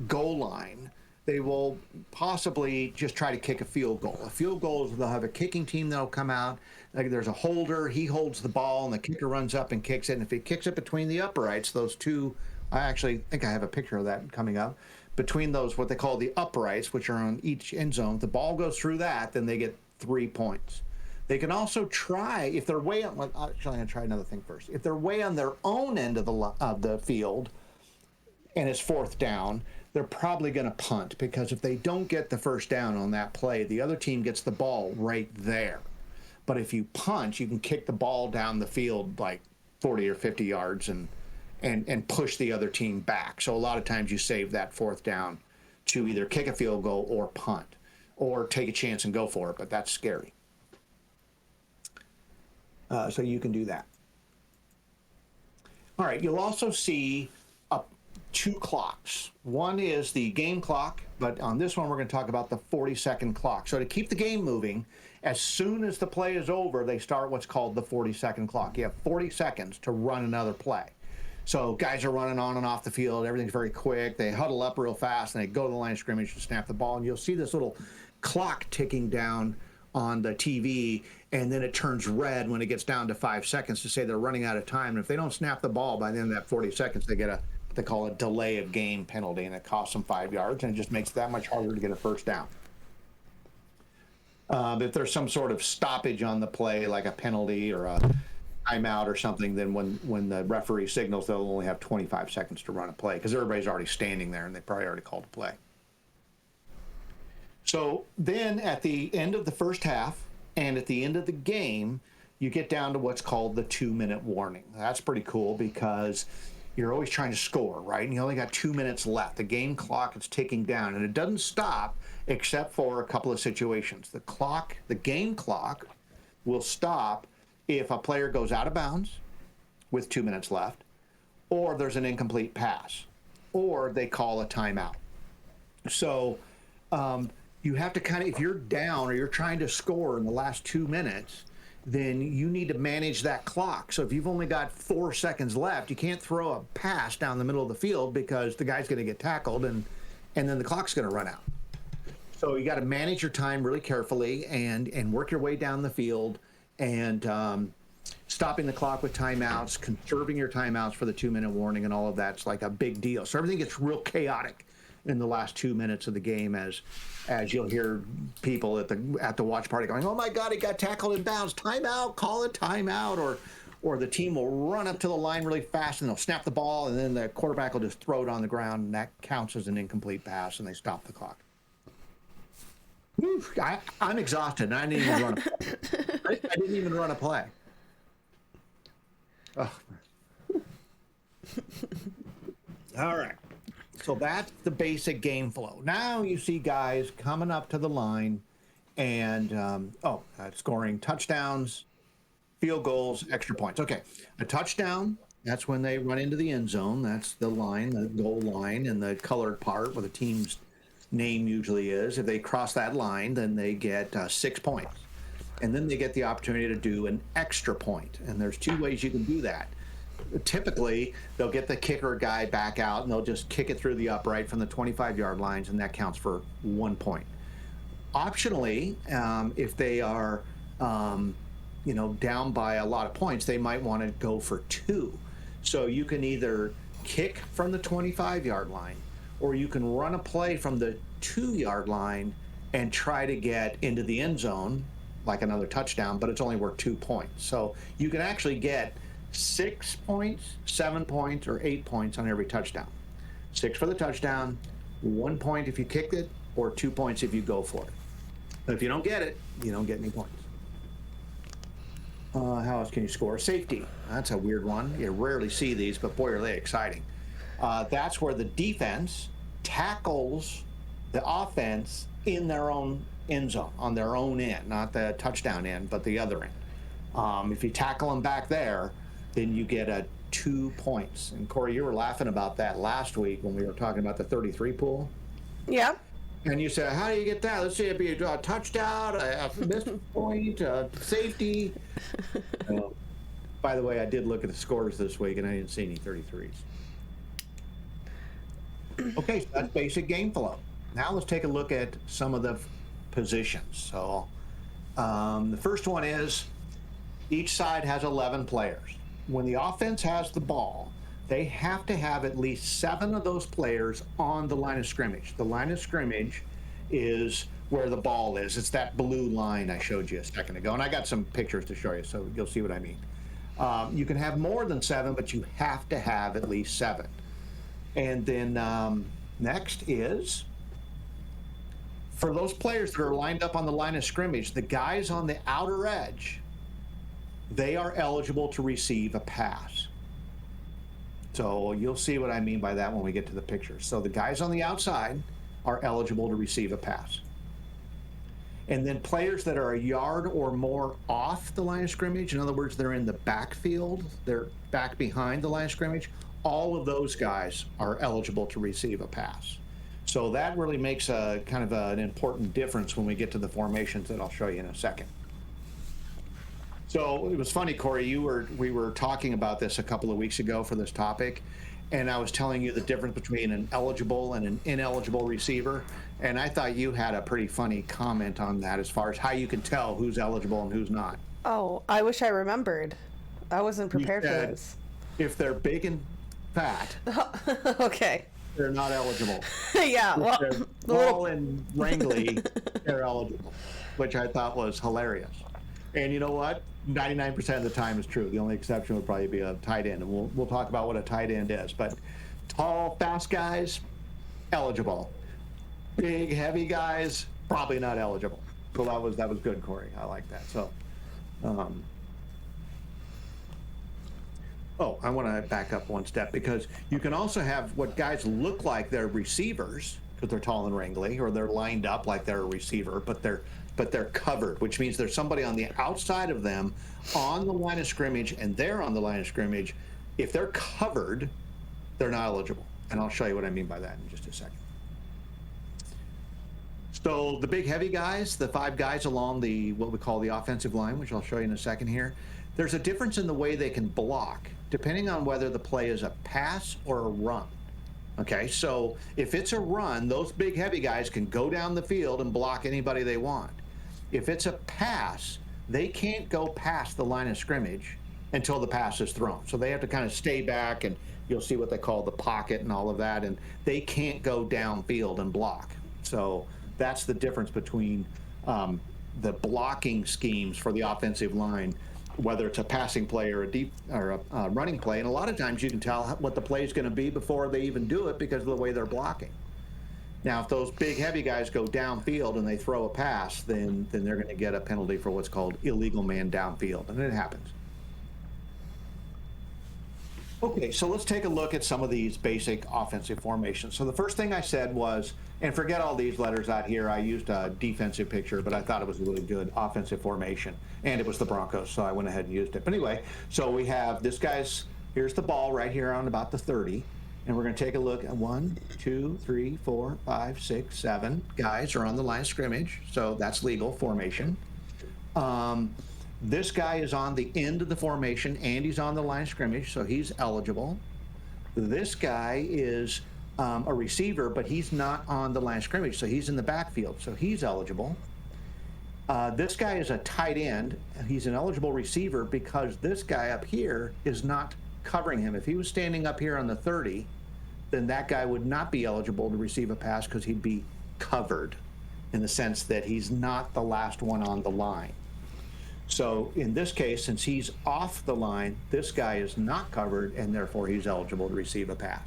Speaker 1: goal line, they will possibly just try to kick a field goal. A field goal is they'll have a kicking team that'll come out. Like there's a holder, he holds the ball, and the kicker runs up and kicks it. And if he kicks it between the uprights, those two, I actually think I have a picture of that coming up. Between those, what they call the uprights, which are on each end zone, if the ball goes through that, then they get 3 points. They can also try, if they're way on, well, actually, I'm going to try another thing first. If they're way on their own end of the field and it's 4th down, they're probably going to punt, because if they don't get the first down on that play, the other team gets the ball right there. But if you punt, you can kick the ball down the field like 40 or 50 yards and push the other team back. So a lot of times you save that 4th down to either kick a field goal or punt, or take a chance and go for it, but that's scary. So you can do that. All right, you'll also see 2 clocks. One is the game clock, but on this one we're going to talk about the 40-second clock. So to keep the game moving, as soon as the play is over, they start what's called the 40-second clock. You have 40 seconds to run another play. So guys are running on and off the field. Everything's very quick. They huddle up real fast, and they go to the line of scrimmage to snap the ball. And you'll see this little clock ticking down on the TV, and then it turns red when it gets down to 5 seconds to say they're running out of time. And if they don't snap the ball by the end of that 40 seconds, they get they call a delay of game penalty, and it costs them 5 yards, and it just makes it that much harder to get a first down. If there's some sort of stoppage on the play, like a penalty or a timeout or something, then when the referee signals, they'll only have 25 seconds to run a play, because everybody's already standing there and they probably already called a play. So then at the end of the first half and at the end of the game, you get down to what's called the 2-minute warning. That's pretty cool, because you're always trying to score, right? And you only got 2 minutes left. The game clock is ticking down, and it doesn't stop except for a couple of situations. The game clock will stop if a player goes out of bounds with 2 minutes left, or there's an incomplete pass, or they call a timeout. So you have to kind of, if you're down or you're trying to score in the last 2 minutes, then you need to manage that clock. So if you've only got 4 seconds left, you can't throw a pass down the middle of the field, because the guy's going to get tackled, and then the clock's going to run out. So you got to manage your time really carefully and work your way down the field, and stopping the clock with timeouts, conserving your timeouts for the 2-minute warning, and all of that's like a big deal. So everything gets real chaotic in the last 2 minutes of the game, as you'll hear people at the watch party going, "Oh my God, he got tackled in bounds! Timeout! Call a timeout!" Or the team will run up to the line really fast and they'll snap the ball, and then the quarterback will just throw it on the ground, and that counts as an incomplete pass, and they stop the clock. Whew, I'm exhausted, and I didn't even run. I didn't even run a play. Oh. All right. So that's the basic game flow. Now you see guys coming up to the line and scoring touchdowns, field goals, extra points. Okay, a touchdown, that's when they run into the end zone. That's the line, the goal line, and the colored part where the team's name usually is. If they cross that line, then they get 6 points. And then they get the opportunity to do an extra point. And there's 2 ways you can do that. Typically, they'll get the kicker guy back out, and they'll just kick it through the upright from the 25-yard lines, and that counts for 1 point. Optionally, if they are down by a lot of points, they might want to go for 2. So you can either kick from the 25-yard line, or you can run a play from the 2-yard line and try to get into the end zone, like another touchdown, but it's only worth 2 points. So you can actually get 6 points, 7 points, or 8 points on every touchdown. 6 for the touchdown, 1 point if you kick it, or 2 points if you go for it. But if you don't get it, you don't get any points. How else can you score? Safety. That's a weird one. You rarely see these, but boy, are they exciting. That's where the defense tackles the offense in their own end zone, on their own end, not the touchdown end, but the other end. If you tackle them back there, then you get 2 points. And Corey, you were laughing about that last week when we were talking about the 33 pool.
Speaker 2: Yeah.
Speaker 1: And you said, how do you get that? Let's see, it'd be a touchdown, a missed point, safety. By the way, I did look at the scores this week, and I didn't see any 33s. Okay, so that's basic game flow. Now let's take a look at some of the positions. So the first one is each side has 11 players. When the offense has the ball, they have to have at least 7 of those players on the line of scrimmage. The line of scrimmage is where the ball is. It's that blue line I showed you a second ago. And I got some pictures to show you, so you'll see what I mean. You can have more than 7, but you have to have at least 7. And then next is, for those players that are lined up on the line of scrimmage, the guys on the outer edge, they are eligible to receive a pass. So you'll see what I mean by that when we get to the pictures. So the guys on the outside are eligible to receive a pass. And then players that are a yard or more off the line of scrimmage, in other words, they're in the backfield, they're back behind the line of scrimmage, all of those guys are eligible to receive a pass. So that really makes a kind of an important difference when we get to the formations that I'll show you in a second. So it was funny, Corey, we were talking about this a couple of weeks ago for this topic, and I was telling you the difference between an eligible and an ineligible receiver, and I thought you had a pretty funny comment on that as far as how you can tell who's eligible and who's not.
Speaker 2: Oh, I wish I remembered. I wasn't prepared for this.
Speaker 1: If they're big and fat,
Speaker 2: okay,
Speaker 1: they're not eligible.
Speaker 2: Yeah,
Speaker 1: If
Speaker 2: well,
Speaker 1: they're small and wrangly, they're eligible, which I thought was hilarious. And you know what? 99% of the time is true. The only exception would probably be a tight end, and we'll talk about what a tight end is. But tall, fast guys, eligible. Big, heavy guys, probably not eligible. So that was good, Corey. I like that. So, I want to back up one step, because you can also have what guys look like they're receivers because they're tall and wrangly, or they're lined up like they're a receiver, but they're covered, which means there's somebody on the outside of them on the line of scrimmage, and they're on the line of scrimmage. If they're covered, they're not eligible. And I'll show you what I mean by that in just a second. So the big heavy guys, the 5 guys along the what we call the offensive line, which I'll show you in a second here, there's a difference in the way they can block depending on whether the play is a pass or a run. Okay, so if it's a run, those big heavy guys can go down the field and block anybody they want. If it's a pass, they can't go past the line of scrimmage until the pass is thrown. So they have to kind of stay back, and you'll see what they call the pocket and all of that, and they can't go downfield and block. So that's the difference between the blocking schemes for the offensive line, whether it's a passing play or a running play. And a lot of times you can tell what the play is going to be before they even do it because of the way they're blocking. Now, if those big heavy guys go downfield and they throw a pass, then they're going to get a penalty for what's called illegal man downfield, and it happens. Okay, so let's take a look at some of these basic offensive formations. So the first thing I said was, and forget all these letters out here, I used a defensive picture, but I thought it was a really good offensive formation, and it was the Broncos, so I went ahead and used it. But anyway, so we have this guy's, here's the ball right here on about the 30, and we're going to take a look at 1, 2, 3, 4, 5, 6, 7 guys are on the line of scrimmage, so that's legal formation. This guy is on the end of the formation, and he's on the line of scrimmage, so he's eligible. This guy is a receiver, but he's not on the line of scrimmage, so he's in the backfield, so he's eligible. This guy is a tight end. He's an eligible receiver because this guy up here is not covering him. If he was standing up here on the 30, then that guy would not be eligible to receive a pass because he'd be covered in the sense that he's not the last one on the line. So in this case, since he's off the line, this guy is not covered, and therefore he's eligible to receive a pass.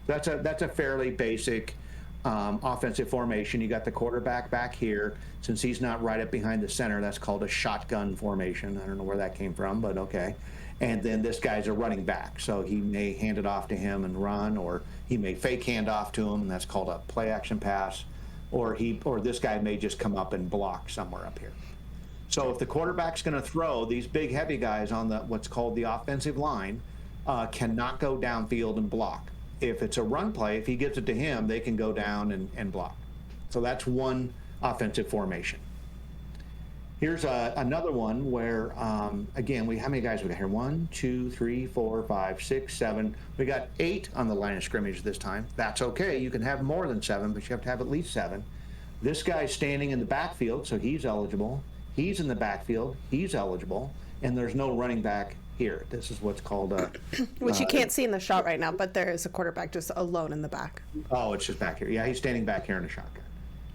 Speaker 1: That's a fairly basic offensive formation. You got the quarterback back here. Since he's not right up behind the center, that's called a shotgun formation. I don't know where that came from, but okay. And then this guy's a running back, so he may hand it off to him and run, or he may fake hand off to him, and that's called a play action pass, or this guy may just come up and block somewhere up here. So if the quarterback's going to throw, these big heavy guys on what's called the offensive line cannot go downfield and block. If it's a run play, if he gets it to him, they can go down and block. So that's one offensive formation. Here's another one where, again, how many guys we got here? 1, 2, 3, 4, 5, 6, 7. We got 8 on the line of scrimmage this time. That's okay. You can have more than 7, but you have to have at least 7. This guy's standing in the backfield, so he's eligible. He's in the backfield. He's eligible. And there's no running back here. This is what's called a...
Speaker 2: Which you can't see in the shot right now, but there is a quarterback just alone in the back.
Speaker 1: Oh, it's just back here. Yeah, he's standing back here in a shotgun.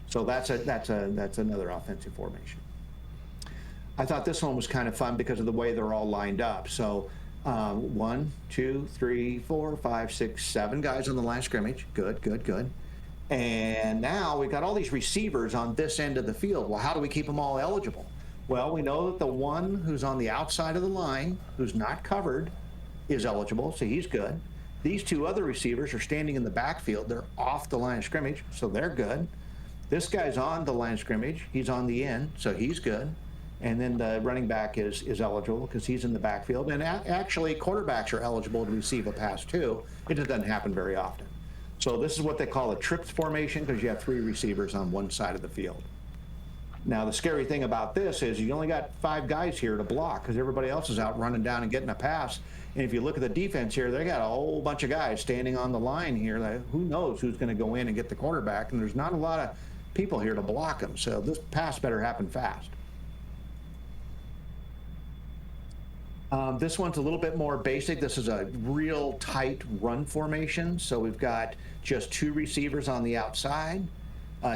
Speaker 1: So that's another offensive formation. I thought this one was kind of fun because of the way they're all lined up. So 1, 2, 3, 4, 5, 6, 7 guys on the line of scrimmage. Good, good, good. And now we've got all these receivers on this end of the field. Well, how do we keep them all eligible? Well, we know that the one who's on the outside of the line, who's not covered, is eligible, so he's good. These 2 other receivers are standing in the backfield. They're off the line of scrimmage, so they're good. This guy's on the line of scrimmage. He's on the end, so he's good. And then the running back is eligible because he's in the backfield. And actually, quarterbacks are eligible to receive a pass too. It just doesn't happen very often. So this is what they call a trips formation because you have 3 receivers on one side of the field. Now, the scary thing about this is you only got 5 guys here to block because everybody else is out running down and getting a pass. And if you look at the defense here, they got a whole bunch of guys standing on the line here. Who knows who's going to go in and get the quarterback? And there's not a lot of people here to block him. So this pass better happen fast. This one's a little bit more basic. This is a real tight run formation. So we've got just 2 receivers on the outside.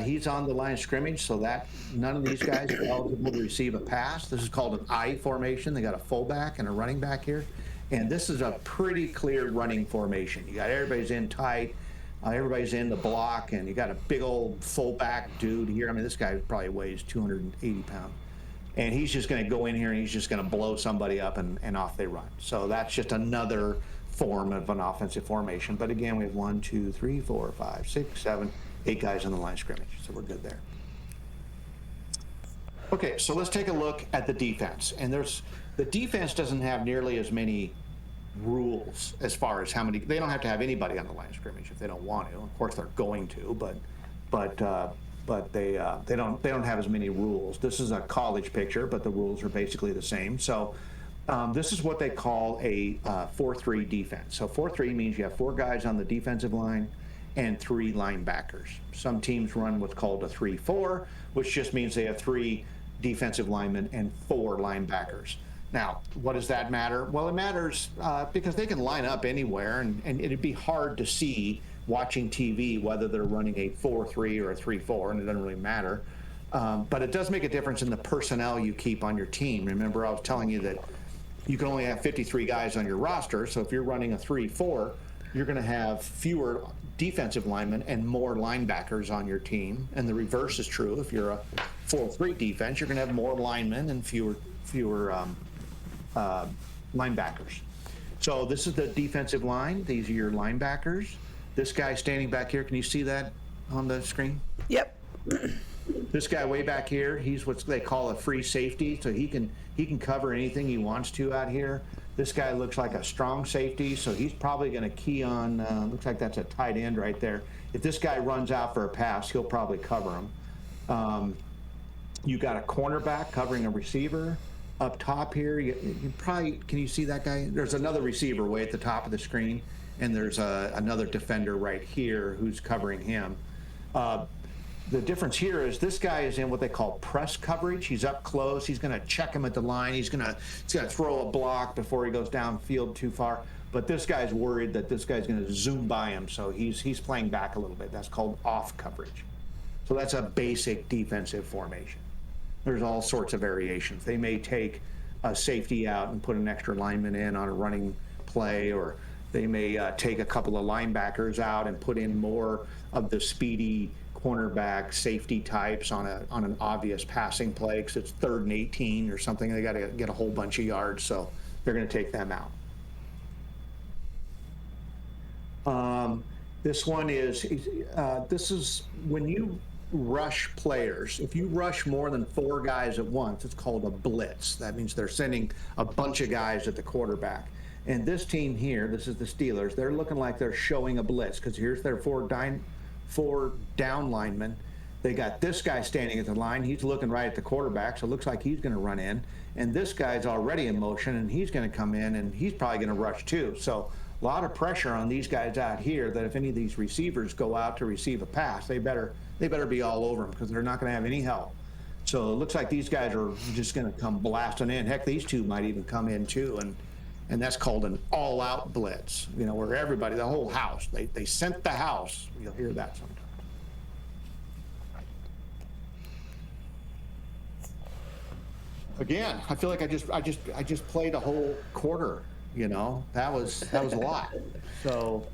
Speaker 1: He's on the line of scrimmage, so that none of these guys are eligible to receive a pass. This is called an I formation. They got a fullback and a running back here. And this is a pretty clear running formation. You got everybody's in tight. Everybody's in the block, and you got a big old fullback dude here. I mean, this guy probably weighs 280 pounds. And he's just going to go in here and he's just going to blow somebody up and off they run. So that's just another form of an offensive formation. But again, we have 1, 2, 3, 4, 5, 6, 7, 8 guys on the line of scrimmage. So we're good there. Okay, so let's take a look at the defense. And the defense doesn't have nearly as many rules as far as how many. They don't have to have anybody on the line of scrimmage if they don't want to. Of course, they're going to, but they don't have as many rules. This is a college picture, but the rules are basically the same. So this is what they call a 4-3 defense. So 4-3 means you have 4 guys on the defensive line and 3 linebackers. Some teams run what's called a 3-4, which just means they have 3 defensive linemen and 4 linebackers. Now, what does that matter? Well, it matters because they can line up anywhere, and it'd be hard to see watching TV whether they're running a 4-3 or a 3-4, and it doesn't really matter. But it does make a difference in the personnel you keep on your team. Remember, I was telling you that you can only have 53 guys on your roster, so if you're running a 3-4, you're going to have fewer defensive linemen and more linebackers on your team. And the reverse is true. If you're a 4-3 defense, you're going to have more linemen and fewer linebackers. So this is the defensive line. These are your linebackers. This guy standing back here, can you see that on the screen?
Speaker 2: Yep.
Speaker 1: This guy way back here, he's what they call a free safety, so he can cover anything he wants to out here. This guy looks like a strong safety, so he's probably going to key on, looks like that's a tight end right there. If this guy runs out for a pass, he'll probably cover him. You got a cornerback covering a receiver. Up top here, you probably, can you see that guy? There's another receiver way at the top of the screen, and there's another defender right here who's covering him. The difference here is this guy is in what they call press coverage. He's up close. He's going to check him at the line. He's going to throw a block before he goes downfield too far. But this guy's worried that this guy's going to zoom by him, so he's playing back a little bit. That's called off coverage. So that's a basic defensive formation. There's all sorts of variations. They may take a safety out and put an extra lineman in on a running play, or they may take a couple of linebackers out and put in more of the speedy cornerback safety types on an obvious passing play because it's 3rd and 18 or something. They got to get a whole bunch of yards, so they're going to take them out. This one is this is when you rush players. If you rush more than 4 guys at once, it's called a blitz. That means they're sending a bunch of guys at the quarterback. And this team here, this is the Steelers, they're looking like they're showing a blitz because here's their 4 down linemen, They got this guy standing at the line. He's looking right at the quarterback, so it looks like he's going to run in. And this guy's already in motion, and he's going to come in, and he's probably going to rush too. So a lot of pressure on these guys out here that if any of these receivers go out to receive a pass, they better be all over them because they're not going to have any help. So it looks like these guys are just going to come blasting in. Heck, these two might even come in too, and that's called an all-out blitz. Where everybody, the whole house, they sent the house. You'll hear that sometimes. Again, I feel like I just played a whole quarter. That was a lot. So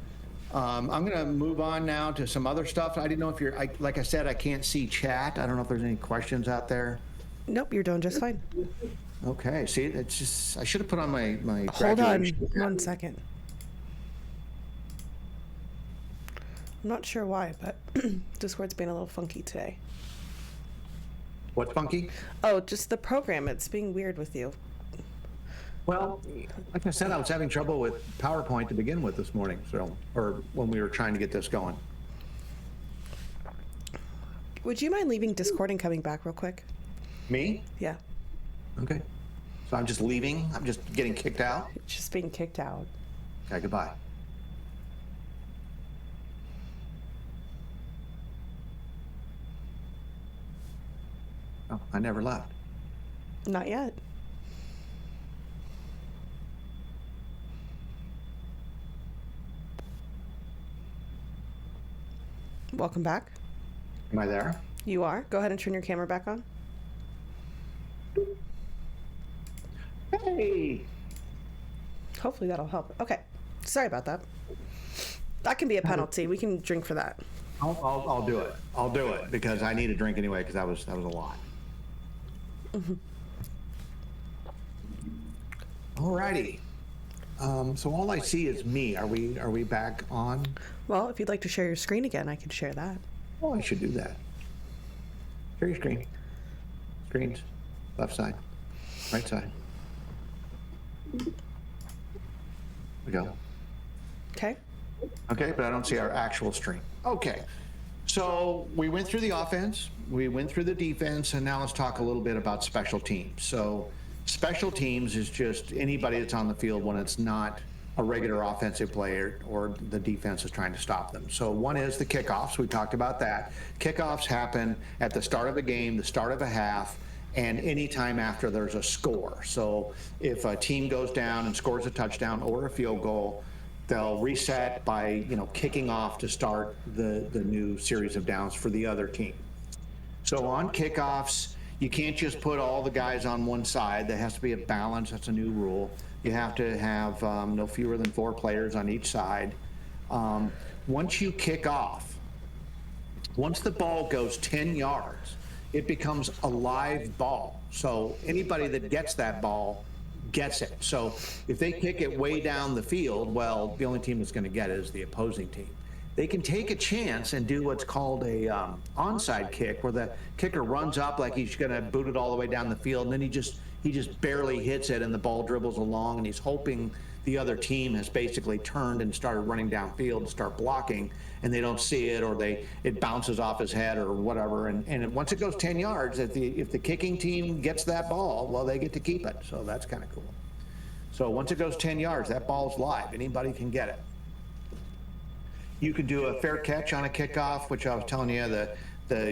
Speaker 1: I'm going to move on now to some other stuff. I didn't know if like I said, I can't see chat. I don't know if there's any questions out there.
Speaker 2: Nope, you're doing just fine.
Speaker 1: Okay. See, it's just I should have put on my
Speaker 2: Hold on
Speaker 1: graduation.
Speaker 2: 1 second. I'm not sure why, but Discord's being a little funky today.
Speaker 1: What's funky?
Speaker 2: Oh, just the program. It's being weird with you.
Speaker 1: Well, like I said, I was having trouble with PowerPoint to begin with this morning, or when we were trying to get this going.
Speaker 2: Would you mind leaving Discord and coming back real quick?
Speaker 1: Me?
Speaker 2: Yeah.
Speaker 1: Okay. So I'm just leaving? I'm just getting kicked out?
Speaker 2: Just being kicked out.
Speaker 1: Okay, goodbye. Oh, I never left.
Speaker 2: Not yet. Welcome back.
Speaker 1: Am I there?
Speaker 2: You are. Go ahead and turn your camera back on.
Speaker 1: Hey!
Speaker 2: Hopefully that'll help. Okay. Sorry about that. That can be a penalty. We can drink for that.
Speaker 1: I'll do it. I'll do it because I need a drink anyway because that was a lot.
Speaker 2: Mm-hmm.
Speaker 1: Alrighty. So all I see is me. Are we back on?
Speaker 2: Well, if you'd like to share your screen again, I can share that.
Speaker 1: Oh, I should do that. Share your screen. Screens. Left side. Right side. We go.
Speaker 2: Okay.
Speaker 1: Okay, but I don't see our actual stream. Okay. So we went through the offense, we went through the defense, and now let's talk a little bit about special teams. So special teams is just anybody that's on the field when it's not a regular offensive player or the defense is trying to stop them. So one is the kickoffs. We talked about that. Kickoffs happen at the start of a game, the start of a half, and any time after there's a score. So if a team goes down and scores a touchdown or a field goal, they'll reset by kicking off to start the new series of downs for the other team. So on kickoffs, you can't just put all the guys on one side. There has to be a balance. That's a new rule. You have to have no fewer than 4 players on each side. Once you kick off, once the ball goes 10 yards, it becomes a live ball. So anybody that gets that ball gets it. So if they kick it way down the field, well, the only team that's going to get it is the opposing team. They can take a chance and do what's called a onside kick, where the kicker runs up like he's going to boot it all the way down the field, and then he just barely hits it, and the ball dribbles along, and he's hoping the other team has basically turned and started running downfield to start blocking, and they don't see it, or it bounces off his head or whatever. And once it goes 10 yards, if the kicking team gets that ball, well, they get to keep it. So that's kind of cool. So once it goes 10 yards, that ball's live. Anybody can get it. You can do a fair catch on a kickoff, which I was telling you,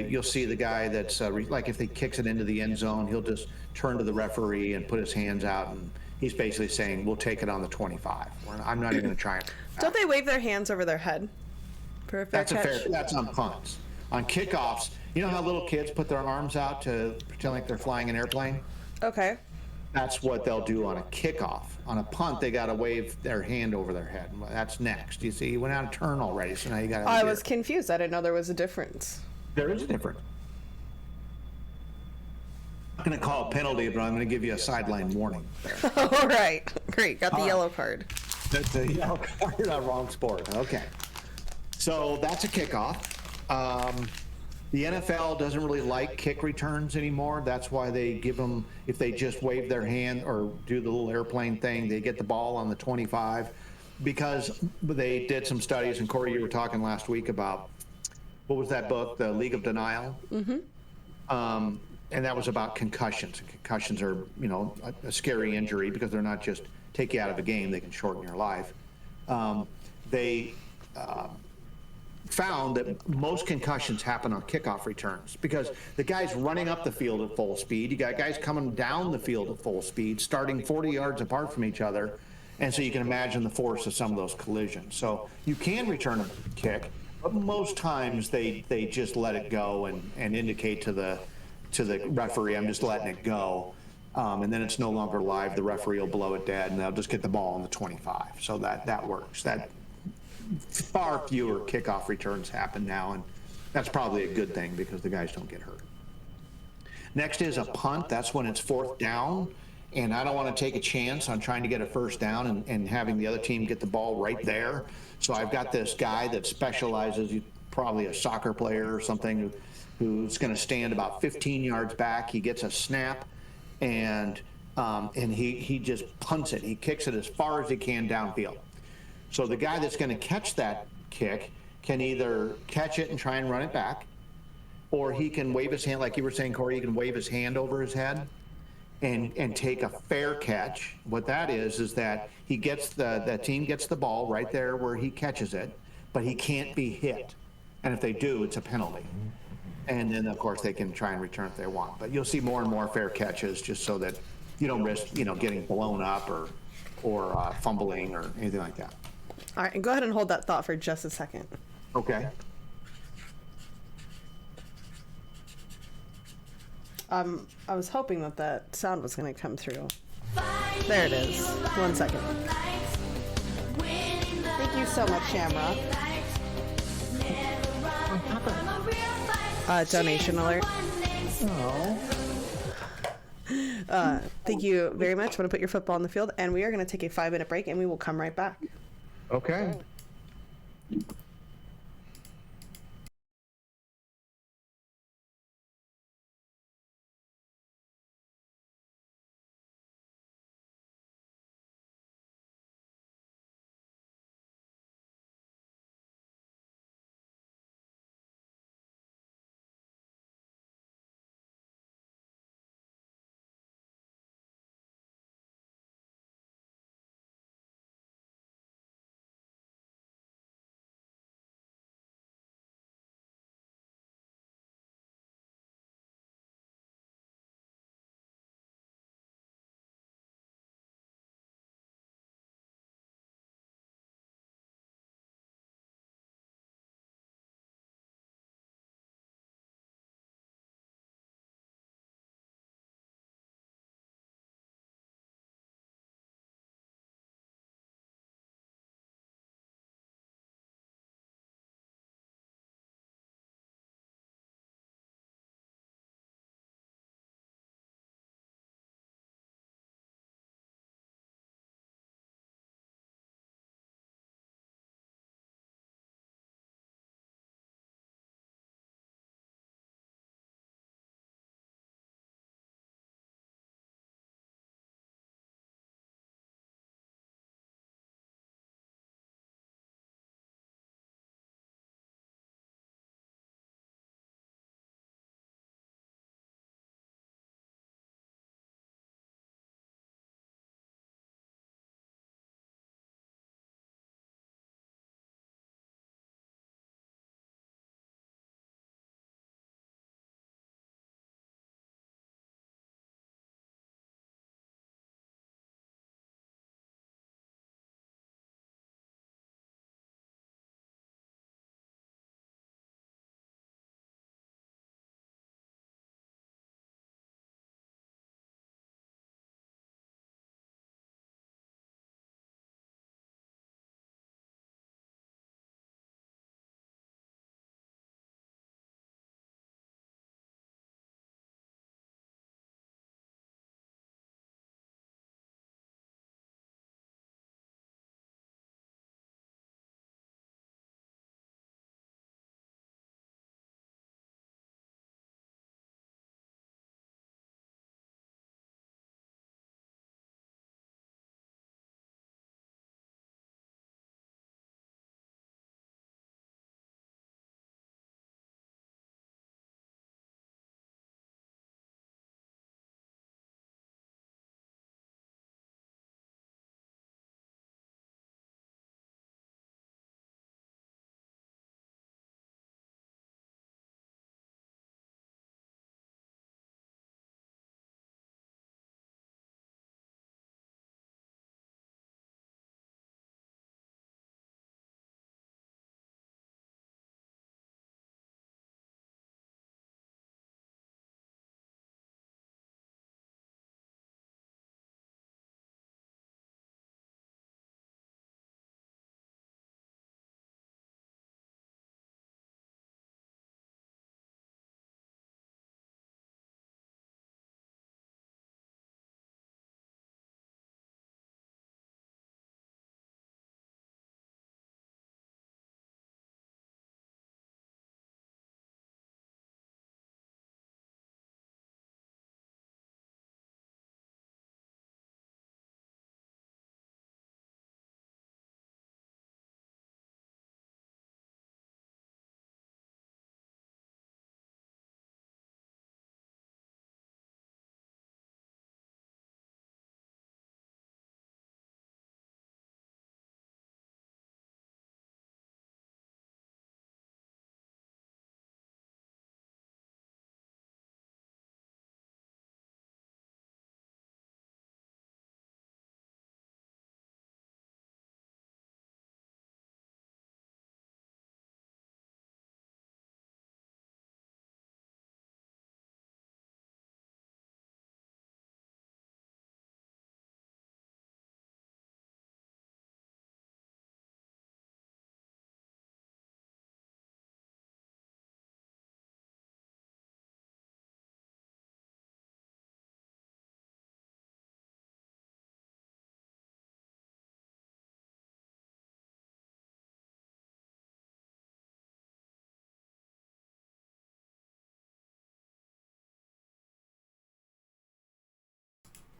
Speaker 1: you'll see the guy that's like if he kicks it into the end zone, he'll just turn to the referee and put his hands out, and he's basically saying, we'll take it on the 25. I'm not even going to try it.
Speaker 2: Don't they wave their hands over their head for a fair catch?
Speaker 1: That's on punts. On kickoffs, you know how little kids put their arms out to pretend like they're flying an airplane?
Speaker 2: Okay.
Speaker 1: That's what they'll do on a kickoff. On a punt, they got to wave their hand over their head. That's next. You see, you went out of turn already, so now you got to.
Speaker 2: I was confused. I didn't know there was a difference.
Speaker 1: There is a difference. I'm going to call a penalty, but I'm going to give you a sideline warning there.
Speaker 2: All right. Great. Got the yellow card.
Speaker 1: That's a yellow card on wrong sport. Okay. So that's a kickoff. The NFL doesn't really like kick returns anymore. That's why they give them, if they just wave their hand or do the little airplane thing, they get the ball on the 25, because they did some studies, and Corey, you were talking last week about what was that book, The League of Denial? And that was about concussions. And concussions are, a scary injury because they're not just take you out of a game, they can shorten your life. They found that most concussions happen on kickoff returns because the guy's running up the field at full speed. You got guys coming down the field at full speed, starting 40 yards apart from each other. And so you can imagine the force of some of those collisions. So you can return a kick, but most times they just let it go and indicate to the referee, I'm just letting it go. And then it's no longer live. The referee will blow it dead and they'll just get the ball on the 25. So that works. That far fewer kickoff returns happen now, and that's probably a good thing because the guys don't get hurt. Next is a punt. That's when it's 4th down, and I don't want to take a chance on trying to get a 1st down and having the other team get the ball right there. So I've got this guy that specializes, probably a soccer player or something, who's going to stand about 15 yards back. He gets a snap, and he just punts it. He kicks it as far as he can downfield. So the guy that's going to catch that kick can either catch it and try and run it back, or he can wave his hand, like you were saying, Corey, he can wave his hand over his head and take a fair catch. What that is that he gets the team gets the ball right there where he catches it, but he can't be hit. And if they do, it's a penalty. And then, of course, they can try and return if they want. But you'll see more and more fair catches just so that you don't risk, getting blown up or fumbling or anything like that.
Speaker 2: All right, and go ahead and hold that thought for just a second.
Speaker 1: Okay.
Speaker 2: I was hoping that sound was going to come through. There it is. 1 second. Thank you so much, Shamrock. Donation alert. Thank you very much. I'm going to put your football on the field, and we are going to take a 5-minute break, and we will come right back.
Speaker 1: Okay.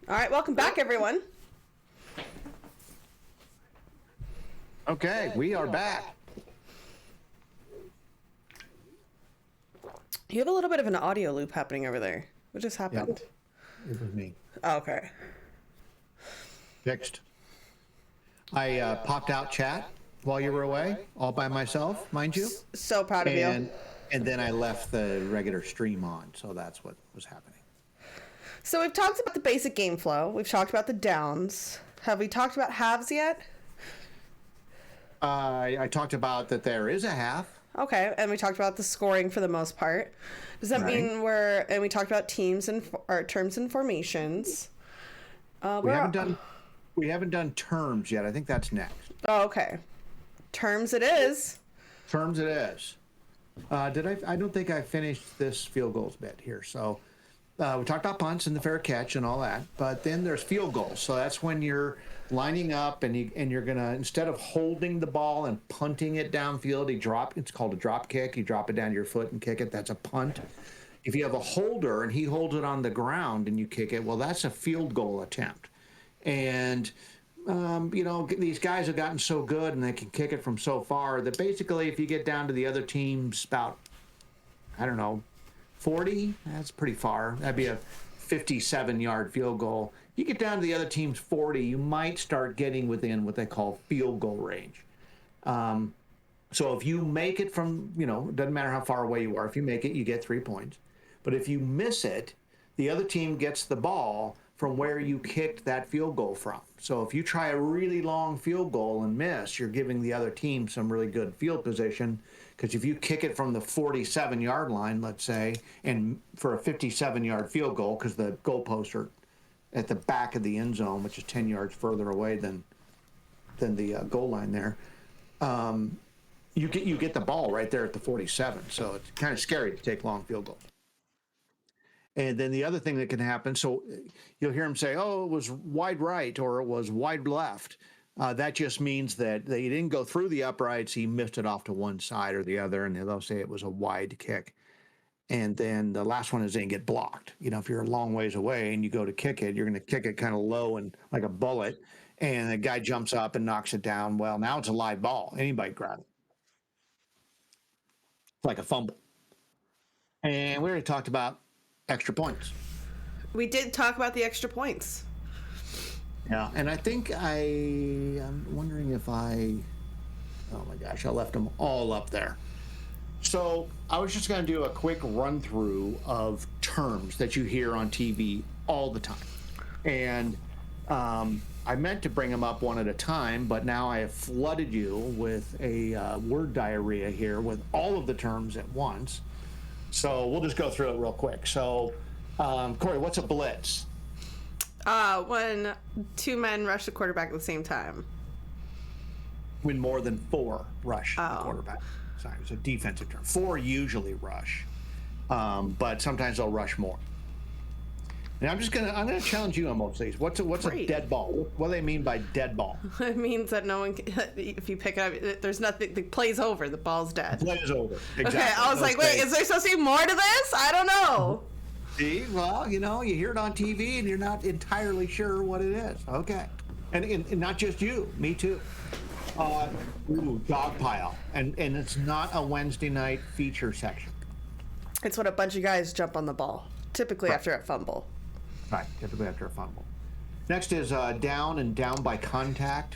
Speaker 2: All right, welcome back, everyone.
Speaker 1: Okay, we are back.
Speaker 2: You have a little bit of an audio loop happening over there. What just happened?
Speaker 1: It was me.
Speaker 2: Oh, okay.
Speaker 1: Fixed. I popped out chat while you were away, all by myself, mind you.
Speaker 2: So proud of you.
Speaker 1: And then I left the regular stream on, so that's what was happening.
Speaker 2: So we've talked about the basic game flow. We've talked about the downs. Have we talked about halves yet?
Speaker 1: I talked about that there is a half.
Speaker 2: Okay, and we talked about the scoring for the most part. Does that mean and we talked about teams and or terms and formations.
Speaker 1: We haven't done terms yet. I think that's next.
Speaker 2: Oh, okay. Terms it is.
Speaker 1: Terms it is. I don't think I finished this field goals bit here. So we talked about punts and the fair catch and all that, but then there's field goals. So that's when you're lining up and you're gonna, instead of holding the ball and punting it downfield, it's called a drop kick. You drop it down to your foot and kick it. That's a punt. If you have a holder and he holds it on the ground and you kick it, well, that's a field goal attempt. And these guys have gotten so good and they can kick it from so far that basically if you get down to the other team's about, 40, that's pretty far. That'd be a 57-yard field goal. You get down to the other team's 40, you might start getting within what they call field goal range. So if you make it from, it doesn't matter how far away you are. If you make it, you get 3 points. But if you miss it, the other team gets the ball from where you kicked that field goal from. So if you try a really long field goal and miss, you're giving the other team some really good field position, because if you kick it from the 47-yard line, let's say, and for a 57-yard field goal, because the goalposts are at the back of the end zone, which is 10 yards further away than the goal line there, you get the ball right there at the 47. So it's kind of scary to take long field goals. And then the other thing that can happen, so you'll hear them say, oh, it was wide right or it was wide left. That just means that he didn't go through the uprights. He missed it off to one side or the other, and they'll say it was a wide kick. And then the last one is they get blocked. If you're a long ways away and you go to kick it, you're going to kick it kind of low and like a bullet, and the guy jumps up and knocks it down. Well, now it's a live ball. Anybody grab it. It's like a fumble. And we already talked about extra points.
Speaker 2: We did talk about the extra points.
Speaker 1: Yeah, and I think I'm wondering if oh my gosh, I left them all up there. So I was just going to do a quick run through of terms that you hear on TV all the time. And I meant to bring them up one at a time, but now I have flooded you with a word diarrhea here with all of the terms at once. So we'll just go through it real quick. So, Corey, what's a blitz?
Speaker 2: When two men rush the quarterback at the same time.
Speaker 1: When more than four rush the quarterback. Sorry, it's a defensive term. Four usually rush, but sometimes they'll rush more. And I'm gonna challenge you on most of these. What's a dead ball? What do they mean by dead ball?
Speaker 2: It means that no one, if you pick it up, there's nothing. The play's over. The ball's dead.
Speaker 1: The play is over. Exactly.
Speaker 2: Okay, I was like, wait, is there supposed to be more to this? I don't know.
Speaker 1: See, well, you hear it on TV and you're not entirely sure what it is. Okay, and not just you, me too. Dog pile, and it's not a Wednesday night feature section.
Speaker 2: It's when a bunch of guys jump on the ball, typically after a fumble.
Speaker 1: Right, typically after a fumble. Next is down and down by contact,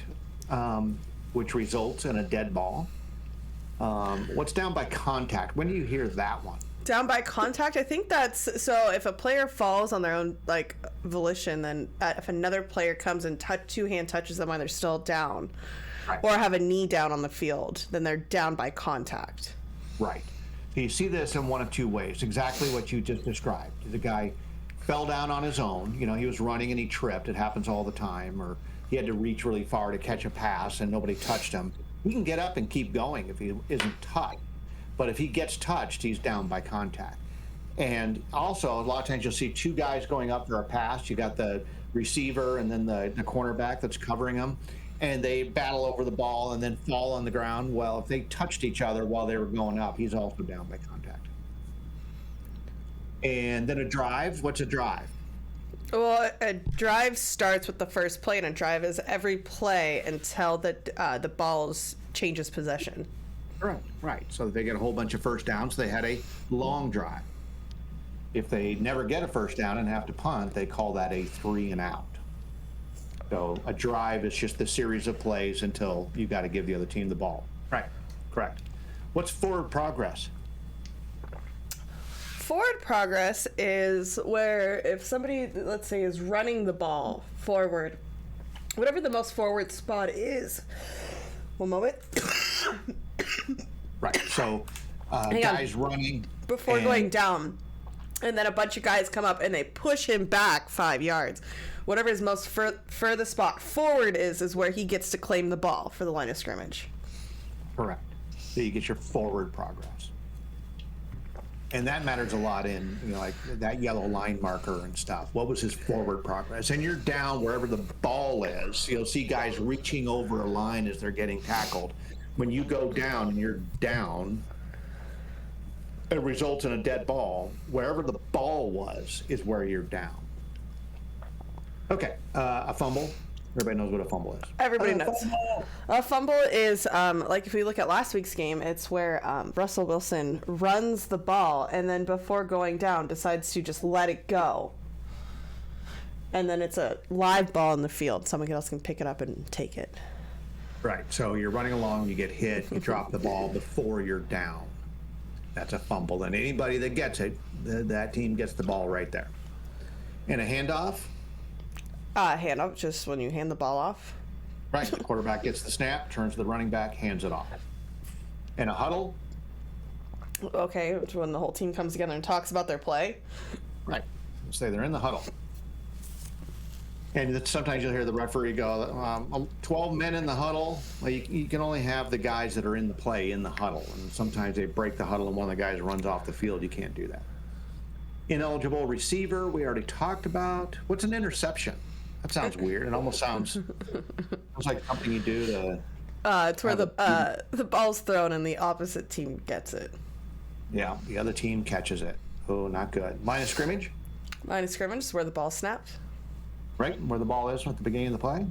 Speaker 1: which results in a dead ball. What's down by contact? When do you hear that one?
Speaker 2: Down by contact, I think that's so if a player falls on their own volition, then if another player comes and two-hand touches them while they're still down, right, or have a knee down on the field, then they're down by contact.
Speaker 1: Right. So you see this in one of two ways, exactly what you just described. The guy fell down on his own. He was running and he tripped. It happens all the time. Or he had to reach really far to catch a pass and nobody touched him. He can get up and keep going if he isn't touched. But if he gets touched, he's down by contact. And also, a lot of times you'll see two guys going up for a pass. You got the receiver and then the cornerback that's covering them. And they battle over the ball and then fall on the ground. Well, if they touched each other while they were going up, he's also down by contact. And then a drive. What's a drive?
Speaker 2: Well, a drive starts with the first play, and a drive is every play until the ball changes possession.
Speaker 1: Right. So they get a whole bunch of first downs. They had a long drive. If they never get a first down and have to punt, they call that a 3 and out. So a drive is just the series of plays until you got to give the other team the ball. Right. Correct. What's forward progress?
Speaker 2: Forward progress is where if somebody, let's say, is running the ball forward, whatever the most forward spot is. One moment.
Speaker 1: Right. So guys running
Speaker 2: before going down, and then a bunch of guys come up and they push him back 5 yards. Whatever his most furthest spot forward is where he gets to claim the ball for the line of scrimmage.
Speaker 1: Correct. So you get your forward progress. And that matters a lot in, like that yellow line marker and stuff. What was his forward progress? And you're down wherever the ball is. You'll see guys reaching over a line as they're getting tackled. When you go down and you're down, it results in a dead ball. Wherever the ball was is where you're down. Okay, a fumble. Everybody knows what a fumble is.
Speaker 2: Everybody knows. A fumble is, like if we look at last week's game, it's where Russell Wilson runs the ball and then before going down decides to just let it go. And then it's a live ball in the field. Someone else can pick it up and take it.
Speaker 1: Right, so you're running along, you get hit, you drop the ball before you're down. That's a fumble. And anybody that gets it, that team gets the ball right there. And a handoff?
Speaker 2: Handoff, just when you hand the ball off.
Speaker 1: Right, the quarterback gets the snap, turns to the running back, hands it off. And a huddle?
Speaker 2: Okay, it's when the whole team comes together and talks about their play.
Speaker 1: Right, say they're in the huddle. And sometimes you'll hear the referee go, 12 men in the huddle. Well, you can only have the guys that are in the play in the huddle. And sometimes they break the huddle and one of the guys runs off the field. You can't do that. Ineligible receiver, we already talked about. What's an interception? That sounds weird. It almost sounds like something you do to...
Speaker 2: it's where the ball's thrown and the opposite team gets it.
Speaker 1: Yeah, the other team catches it. Oh, not good. Line of scrimmage?
Speaker 2: Line of scrimmage is where the ball's snapped.
Speaker 1: Right, where the ball is at the beginning of the play.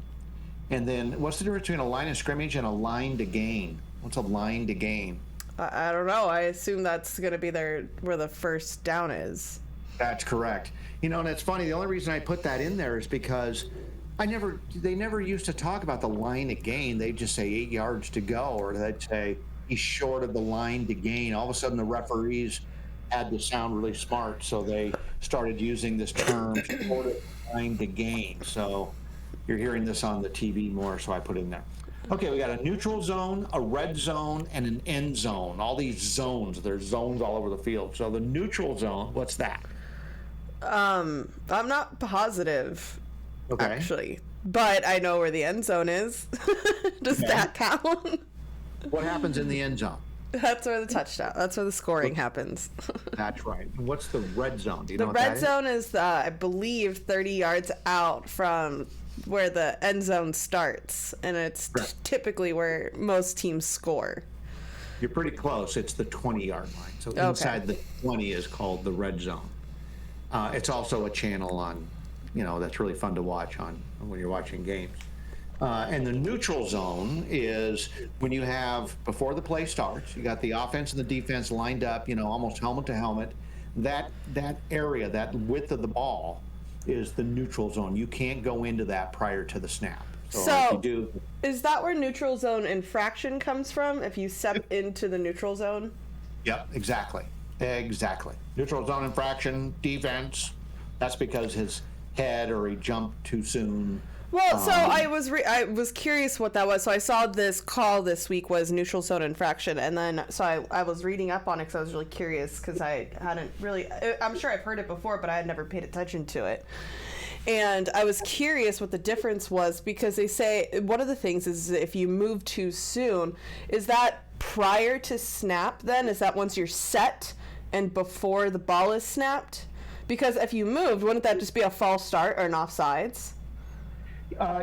Speaker 1: And then what's the difference between a line of scrimmage and a line to gain? What's a line to gain?
Speaker 2: I don't know. I assume that's going to be where the first down is.
Speaker 1: That's correct. And it's funny, the only reason I put that in there is because they never used to talk about the line to gain. They'd just say 8 yards to go, or they'd say he's short of the line to gain. All of a sudden the referees had to sound really smart, so they started using this term, short of the line to gain. So you're hearing this on the TV more, so I put it in there. Okay, we got a neutral zone, a red zone, and an end zone. All these zones, there's zones all over the field. So the neutral zone, what's that?
Speaker 2: I'm not positive,
Speaker 1: okay,
Speaker 2: actually, but I know where the end zone is. Does that count?
Speaker 1: What happens in the end zone?
Speaker 2: That's where the touchdown. That's where the scoring happens.
Speaker 1: That's right. What's the red zone? Do you know what
Speaker 2: red
Speaker 1: that
Speaker 2: zone is, I believe, 30 yards out from where the end zone starts, and it's typically where most teams score.
Speaker 1: You're pretty close. It's the 20-yard line. So inside the 20 is called the red zone. It's also a channel on, that's really fun to watch on when you're watching games. And the neutral zone is when you have, before the play starts, you got the offense and the defense lined up, almost helmet to helmet. That area, that width of the ball is the neutral zone. You can't go into that prior to the snap. So if you do,
Speaker 2: is that where neutral zone infraction comes from? If you step into the neutral zone?
Speaker 1: Yep, exactly. Neutral zone infraction, defense. That's because his head or he jumped too soon.
Speaker 2: Well, so I was curious what that was. So I saw this call this week was neutral zone infraction, and then so I was reading up on it because I was really curious because I hadn't really. I'm sure I've heard it before, but I had never paid attention to it. And I was curious what the difference was because they say one of the things is if you move too soon, is that prior to snap? Then is that once you're set and before the ball is snapped? Because if you moved, wouldn't that just be a false start or an offsides?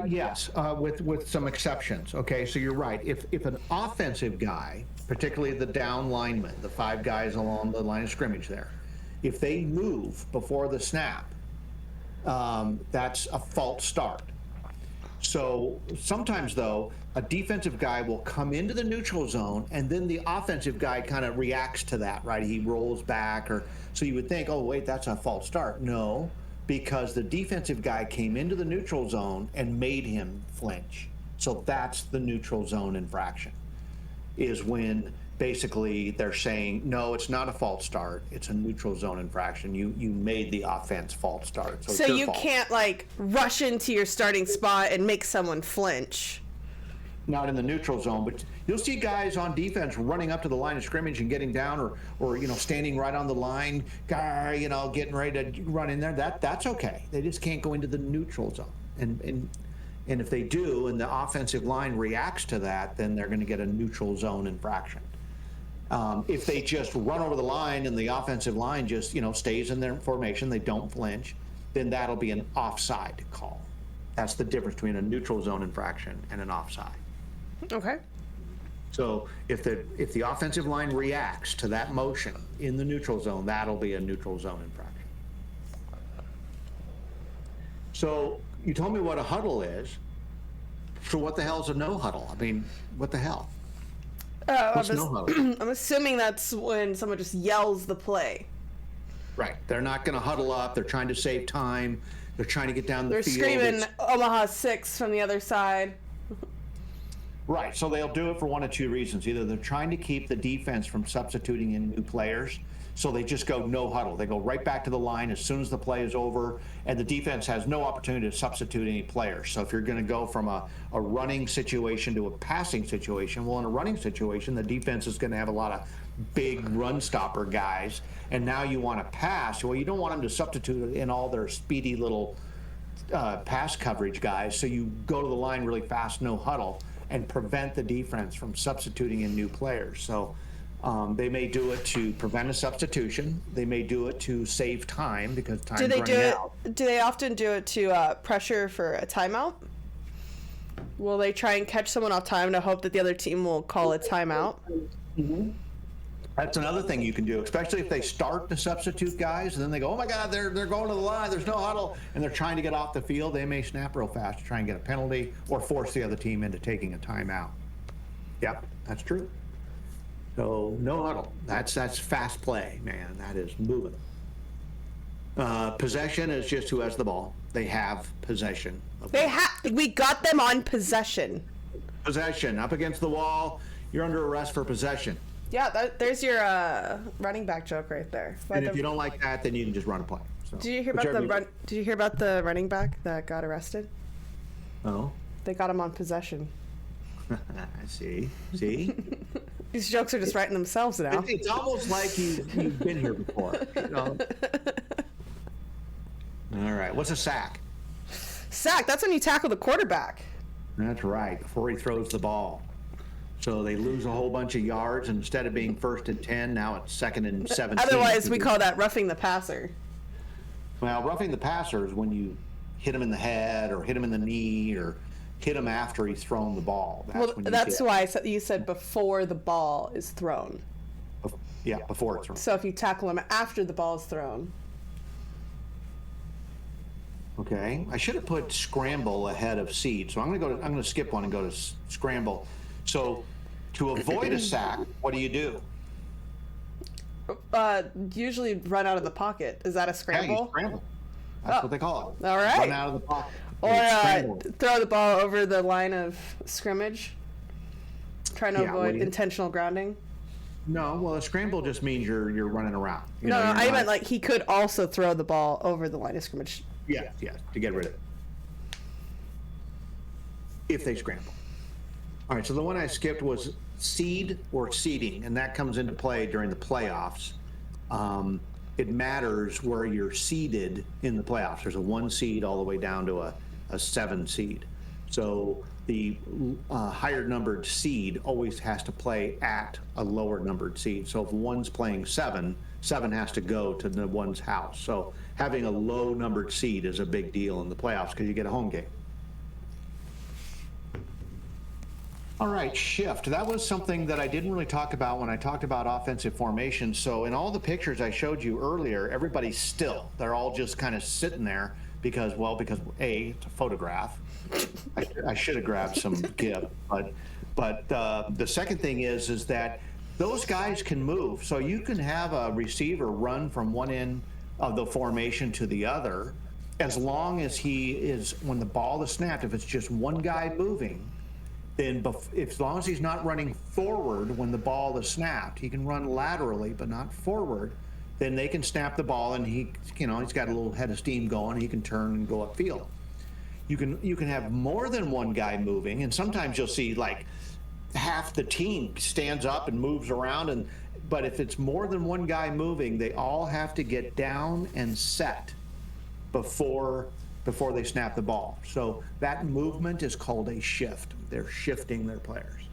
Speaker 1: Yes, with some exceptions. Okay, so you're right. If an offensive guy, particularly the down linemen, the 5 guys along the line of scrimmage there, if they move before the snap, that's a false start. So sometimes, though, a defensive guy will come into the neutral zone, and then the offensive guy kind of reacts to that, right? He rolls back, or so you would think, oh, wait, that's a false start. No, because the defensive guy came into the neutral zone and made him flinch. So that's the neutral zone infraction, is when basically they're saying, no, it's not a false start. It's a neutral zone infraction. You made the offense false start. So
Speaker 2: So
Speaker 1: it's your
Speaker 2: you
Speaker 1: fault.
Speaker 2: can't like rush into your starting spot and make someone flinch.
Speaker 1: Not in the neutral zone, but you'll see guys on defense running up to the line of scrimmage and getting down, or standing right on the line, guy, getting ready to run in there. That's okay. They just can't go into the neutral zone. And if they do, and the offensive line reacts to that, then they're going to get a neutral zone infraction. If they just run over the line and the offensive line just stays in their formation, they don't flinch, then that'll be an offside call. That's the difference between a neutral zone infraction and an offside.
Speaker 2: Okay.
Speaker 1: So if the offensive line reacts to that motion in the neutral zone, that'll be a neutral zone infraction. So you told me what a huddle is. So what the hell is a no huddle? I mean, what the hell? What's no huddle?
Speaker 2: I'm assuming that's when someone just yells the play.
Speaker 1: Right. They're not going to huddle up. They're trying to save time. They're trying to get down the
Speaker 2: They're
Speaker 1: field.
Speaker 2: screaming Omaha 6 from the other side.
Speaker 1: Right. So they'll do it for one of two reasons. Either they're trying to keep the defense from substituting in new players, so they just go no huddle. They go right back to the line as soon as the play is over, and the defense has no opportunity to substitute any players. So if you're going to go from a running situation to a passing situation, well, in a running situation, the defense is going to have a lot of big run stopper guys, and now you want to pass. Well, you don't want them to substitute in all their speedy little pass coverage guys, so you go to the line really fast, no huddle, and prevent the defense from substituting in new players. So they may do it to prevent a substitution. They may do it to save time because time's running out.
Speaker 2: Do they often do it to pressure for a timeout? Will they try and catch someone off time to hope that the other team will call a timeout?
Speaker 1: Mm-hmm. That's another thing you can do, especially if they start to substitute guys, and then they go, oh my God, they're going to the line, there's no huddle, and they're trying to get off the field. They may snap real fast to try and get a penalty or force the other team into taking a timeout. Yep, that's true. So no huddle. That's fast play, man. That is moving. Possession is just who has the ball. They have possession.
Speaker 2: We got them on possession.
Speaker 1: Possession up against the wall. You're under arrest for possession.
Speaker 2: Yeah, there's your running back joke right there.
Speaker 1: And if you don't like that, then you can just run a play. So,
Speaker 2: Did you hear about the running back that got arrested?
Speaker 1: Oh.
Speaker 2: They got him on possession.
Speaker 1: I see.
Speaker 2: These jokes are just writing themselves now.
Speaker 1: It's almost like you've been here before. All right. What's a sack?
Speaker 2: Sack, that's when you tackle the quarterback.
Speaker 1: That's right, before he throws the ball. So they lose a whole bunch of yards, and instead of being 1st and 10, now it's 2nd and 17.
Speaker 2: Otherwise, we call that roughing the passer.
Speaker 1: Well, roughing the passer is when you hit him in the head or hit him in the knee or hit him after he's thrown the ball.
Speaker 2: That's why you said before the ball is thrown.
Speaker 1: Yeah, before it's thrown.
Speaker 2: So if you tackle him after the ball is thrown.
Speaker 1: Okay, I should have put scramble ahead of seed. So I'm going to skip one and go to scramble. So to avoid a sack, what do you do?
Speaker 2: Usually run out of the pocket. Is that a scramble?
Speaker 1: Yeah, you scramble. That's what they call it.
Speaker 2: All right.
Speaker 1: Run out of the pocket.
Speaker 2: Or throw the ball over the line of scrimmage, trying to avoid intentional grounding.
Speaker 1: No, well, a scramble just means you're running around.
Speaker 2: No, I meant like he could also throw the ball over the line of scrimmage.
Speaker 1: Yeah, to get rid of it. If they scramble. All right, so the one I skipped was seed or seeding, and that comes into play during the playoffs. It matters where you're seeded in the playoffs. There's a 1 seed all the way down to a 7 seed. So the higher numbered seed always has to play at a lower numbered seed. So if one's playing 7, 7 has to go to the one's house. So having a low numbered seed is a big deal in the playoffs because you get a home game. All right, shift. That was something that I didn't really talk about when I talked about offensive formation. So in all the pictures I showed you earlier, everybody's still. They're all just kind of sitting there because A, it's a photograph. I should have grabbed some GIF, but the second thing is that those guys can move. So you can have a receiver run from one end of the formation to the other, as long as when the ball is snapped, if it's just one guy moving, then as long as he's not running forward when the ball is snapped, he can run laterally but not forward, then they can snap the ball and he's got a little head of steam going, he can turn and go upfield. You can have more than one guy moving, and sometimes you'll see like half the team stands up and moves around, but if it's more than one guy moving, they all have to get down and set before they snap the ball. So that movement is called a shift. They're shifting their players.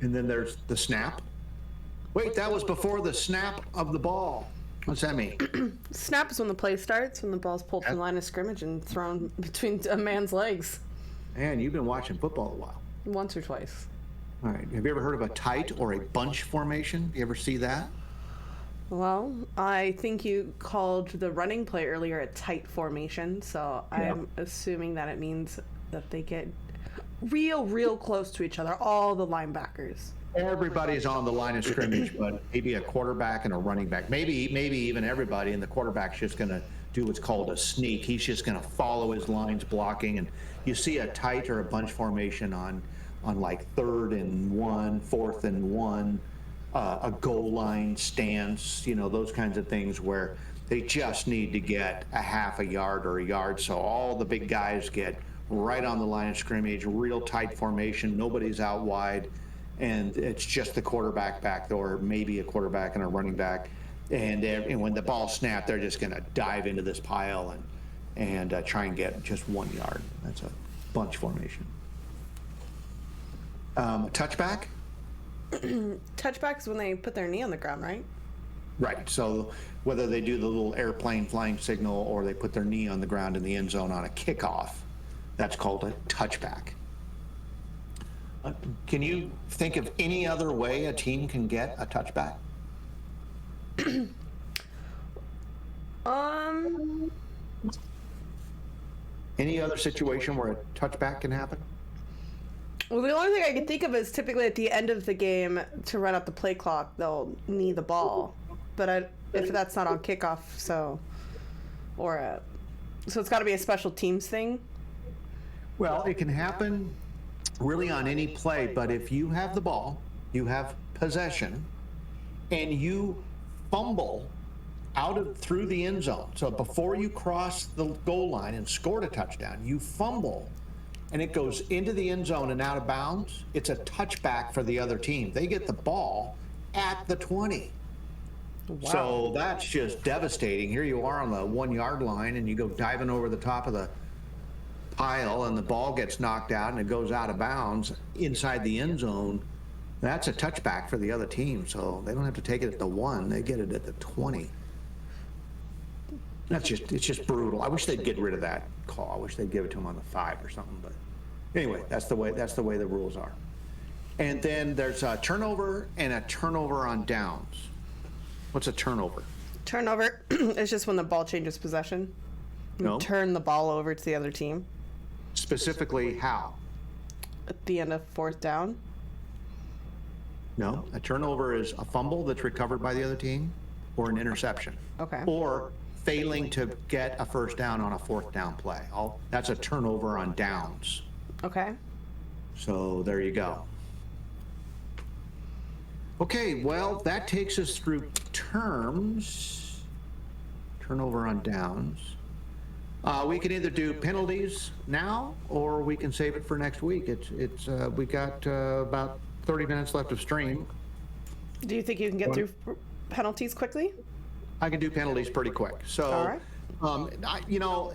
Speaker 1: And then there's the snap. Wait, that was before the snap of the ball. What's that mean?
Speaker 2: Snap is when the play starts, when the ball's pulled from the line of scrimmage and thrown between a man's legs.
Speaker 1: Man, you've been watching football a while.
Speaker 2: Once or twice.
Speaker 1: All right. Have you ever heard of a tight or a bunch formation? You ever see that?
Speaker 2: Well, I think you called the running play earlier a tight formation, so I'm assuming that it means that they get real close to each other, all the linebackers.
Speaker 1: Everybody's on the line of scrimmage, but maybe a quarterback and a running back. Maybe even everybody, and the quarterback's just going to do what's called a sneak. He's just going to follow his lines blocking, and you see a tight or a bunch formation on like 3rd and 1, 4th and 1, a goal line stance, those kinds of things where they just need to get a half a yard or a yard. So all the big guys get right on the line of scrimmage, real tight formation. Nobody's out wide. And it's just the quarterback back there, maybe a quarterback and a running back. And when the ball snapped, they're just going to dive into this pile and try and get just 1 yard. That's a bunch formation. Touchback?
Speaker 2: Touchback is when they put their knee on the ground, right?
Speaker 1: Right. So whether they do the little airplane flying signal or they put their knee on the ground in the end zone on a kickoff, that's called a touchback. Can you think of any other way a team can get a touchback? Any other situation where a touchback can happen?
Speaker 2: Well, the only thing I can think of is typically at the end of the game to run out the play clock, they'll knee the ball. But if that's not on kickoff, so it's got to be a special teams thing.
Speaker 1: Well, it can happen really on any play, but if you have the ball, you have possession, and you fumble through the end zone. So before you cross the goal line and scored a touchdown, you fumble, and it goes into the end zone and out of bounds. It's a touchback for the other team. They get the ball at the 20. Wow. So that's just devastating. Here you are on the 1 yard line, and you go diving over the top of the pile, and the ball gets knocked out and it goes out of bounds inside the end zone. That's a touchback for the other team, so they don't have to take it at the 1, they get it at the 20. It's just brutal. I wish they'd get rid of that call. I wish they'd give it to them on the 5 or something, but anyway, that's the way the rules are. And then there's a turnover and a turnover on downs. What's a turnover?
Speaker 2: Turnover is just when the ball changes possession.
Speaker 1: No.
Speaker 2: Turn the ball over to the other team.
Speaker 1: Specifically how?
Speaker 2: At the end of 4th down.
Speaker 1: No, a turnover is a fumble that's recovered by the other team or an interception.
Speaker 2: Okay.
Speaker 1: Or failing to get a first down on a 4th down play. That's a turnover on downs.
Speaker 2: Okay.
Speaker 1: So there you go. Okay, well, that takes us through terms. Turnover on downs. We can either do penalties now, or we can save it for next week. We got about 30 minutes left of stream.
Speaker 2: Do you think you can get through penalties quickly?
Speaker 1: I can do penalties pretty quick. So,
Speaker 2: all right.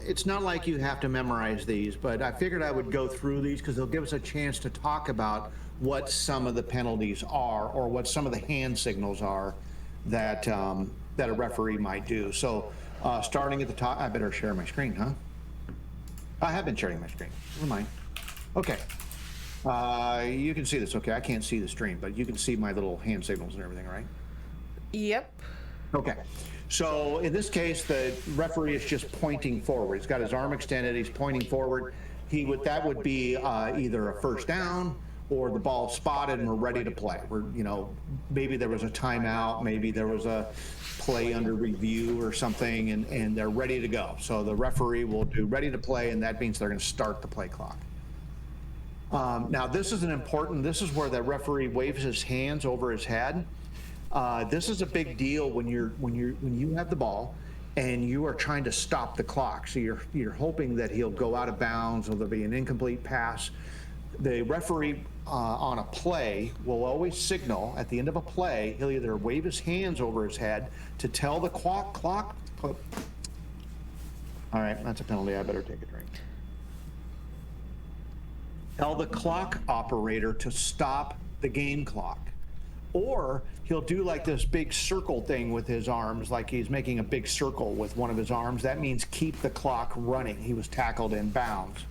Speaker 1: It's not like you have to memorize these, but I figured I would go through these because they'll give us a chance to talk about what some of the penalties are or what some of the hand signals are that a referee might do. So, starting at the top, I better share my screen, huh? I have been sharing my screen. Never mind. Okay. You can see this. Okay, I can't see the stream, but you can see my little hand signals and everything, right?
Speaker 2: Yep.
Speaker 1: Okay. So in this case, the referee is just pointing forward. He's got his arm extended. He's pointing forward. That would be either a first down or the ball spotted and we're ready to play. Maybe there was a timeout, maybe there was a play under review or something, and they're ready to go. So the referee will do ready to play, and that means they're going to start the play clock. Now this is this is where the referee waves his hands over his head. This is a big deal when you have the ball and you are trying to stop the clock. So you're hoping that he'll go out of bounds or there'll be an incomplete pass. The referee on a play will always signal at the end of a play. He'll either wave his hands over his head to tell the clock. All right, that's a penalty. I better take a drink. Tell the clock operator to stop the game clock. Or he'll do like this big circle thing with his arms, like he's making a big circle with one of his arms. That means keep the clock running. He was tackled in bounds.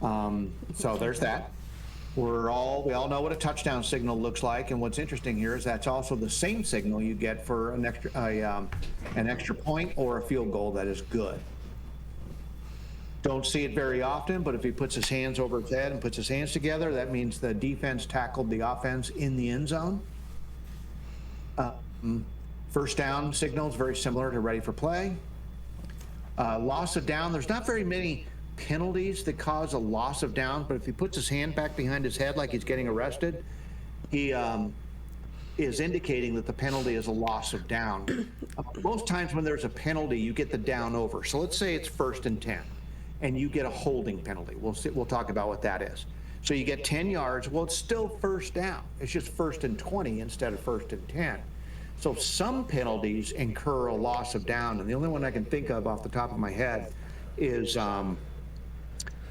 Speaker 1: So there's that. We all know what a touchdown signal looks like, and what's interesting here is that's also the same signal you get for an extra point or a field goal that is good. Don't see it very often, but if he puts his hands over his head and puts his hands together, that means the defense tackled the offense in the end zone. First down signal is very similar to ready for play. Loss of down, there's not very many penalties that cause a loss of down, but if he puts his hand back behind his head like he's getting arrested, he is indicating that the penalty is a loss of down. Most times when there's a penalty, you get the down over. So let's say it's 1st and 10, and you get a holding penalty. We'll talk about what that is. So you get 10 yards. Well, it's still first down. It's just 1st and 20 instead of 1st and 10. So some penalties incur a loss of down, and the only one I can think of off the top of my head is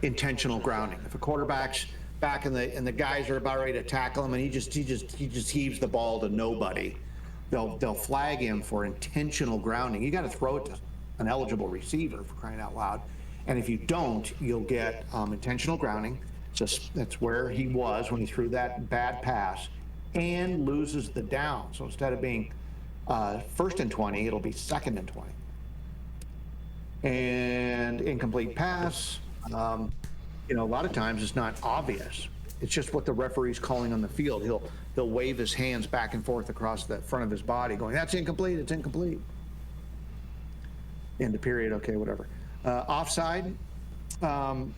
Speaker 1: intentional grounding. If a quarterback's back and the guys are about ready to tackle him and he just heaves the ball to nobody, they'll flag him for intentional grounding. You got to throw it to an eligible receiver, for crying out loud. And if you don't, you'll get intentional grounding. That's where he was when he threw that bad pass, and loses the down. So instead of being 1st and 20, it'll be 2nd and 20. And incomplete pass, a lot of times it's not obvious. It's just what the referee's calling on the field. He'll wave his hands back and forth across the front of his body going, that's incomplete, it's incomplete. End of period, okay, whatever. Offside, I've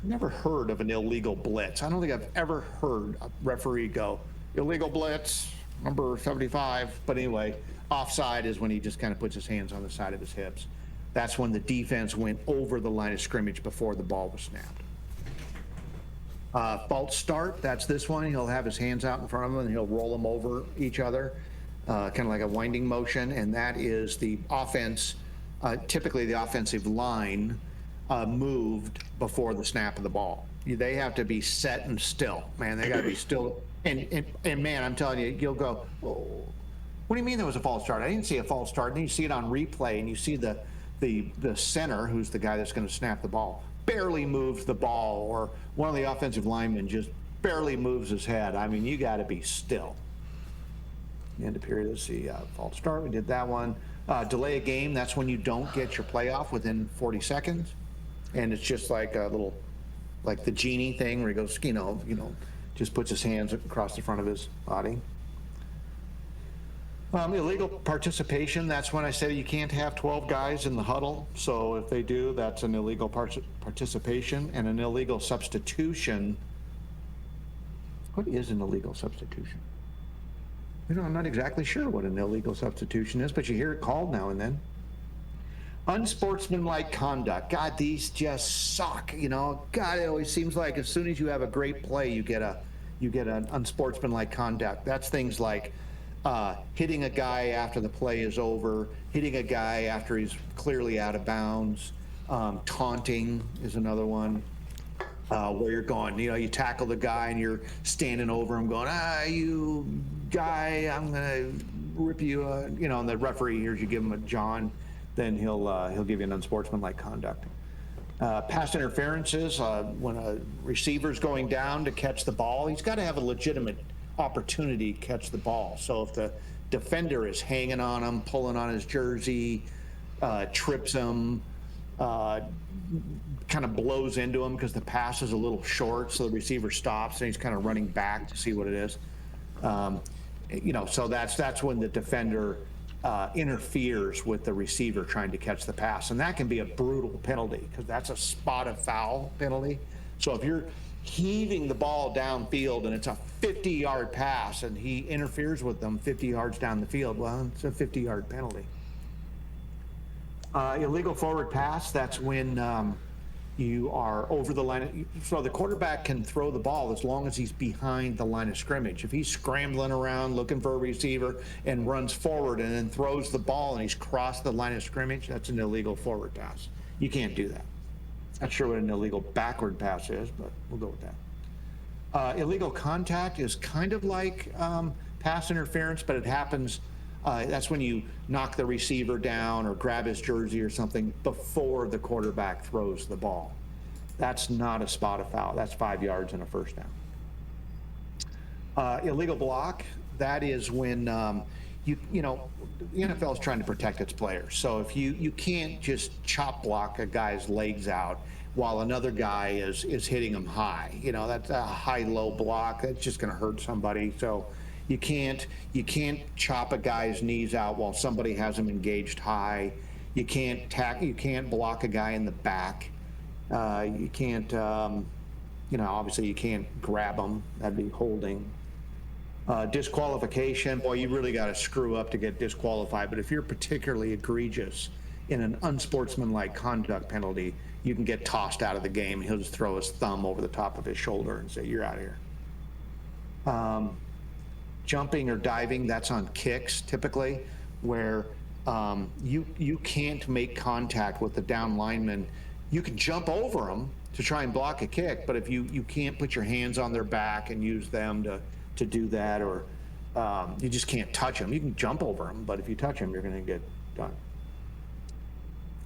Speaker 1: never heard of an illegal blitz. I don't think I've ever heard a referee go, illegal blitz, number 75. But anyway, offside is when he just kind of puts his hands on the side of his hips. That's when the defense went over the line of scrimmage before the ball was snapped. False start, that's this one. He'll have his hands out in front of him and he'll roll them over each other, kind of like a winding motion. And that is the offense, typically the offensive line moved before the snap of the ball. They have to be set and still, man. They got to be still. And man, I'm telling you, you'll go, oh, what do you mean there was a false start? I didn't see a false start. And then you see it on replay and you see the center, who's the guy that's going to snap the ball, barely moves the ball, or one of the offensive linemen just barely moves his head. I mean, you got to be still. End of period. Let's see, false start. We did that one. Delay a game. That's when you don't get your playoff within 40 seconds, and it's just like a little, like the genie thing where he goes, just puts his hands across the front of his body. Illegal participation, that's when I said you can't have 12 guys in the huddle. So if they do, that's an illegal participation. And an illegal substitution. What is an illegal substitution? I'm not exactly sure what an illegal substitution is, but you hear it called now and then. Unsportsmanlike conduct. God, these just suck. God, it always seems like as soon as you have a great play, you get an unsportsmanlike conduct. That's things like hitting a guy after the play is over, hitting a guy after he's clearly out of bounds. Taunting is another one, where you're going, you tackle the guy and you're standing over him going, you guy, I'm gonna rip you, and the referee hears you give him a John, then he'll give you an unsportsmanlike conduct. Pass interferences, when a receiver's going down to catch the ball, he's got to have a legitimate opportunity to catch the ball. So if the defender is hanging on him, pulling on his jersey, trips him, kind of blows into him because the pass is a little short, so the receiver stops and he's kind of running back to see what it is. So that's when the defender interferes with the receiver trying to catch the pass, and that can be a brutal penalty because that's a spot of foul penalty. So if you're heaving the ball downfield and it's a 50-yard pass and he interferes with them 50 yards down the field, well, it's a 50-yard penalty. Illegal forward pass, that's when you are over the line. So the quarterback can throw the ball as long as he's behind the line of scrimmage. If he's scrambling around looking for a receiver and runs forward and then throws the ball and he's crossed the line of scrimmage, that's an illegal forward pass. You can't do that. Not sure what an illegal backward pass is, but we'll go with that. Illegal contact is kind of like pass interference, but it happens. That's when you knock the receiver down or grab his jersey or something before the quarterback throws the ball. That's not a spot of foul. That's 5 yards and a first down. Illegal block, that is when the NFL is trying to protect its players. So if you can't just chop block a guy's legs out while another guy is hitting him high. That's a high-low block. That's just going to hurt somebody. So you can't chop a guy's knees out while somebody has him engaged high. You can't block a guy in the back. You can't obviously you can't grab him. That'd be holding. Disqualification, boy, you really got to screw up to get disqualified. But if you're particularly egregious in an unsportsmanlike conduct penalty, you can get tossed out of the game. He'll just throw his thumb over the top of his shoulder and say, "You're out of here." Jumping or diving, that's on kicks typically, where you can't make contact with the down lineman. You can jump over them to try and block a kick, but if you can't put your hands on their back and use them to do that, or you just can't touch them. You can jump over them, but if you touch them, you're going to get done.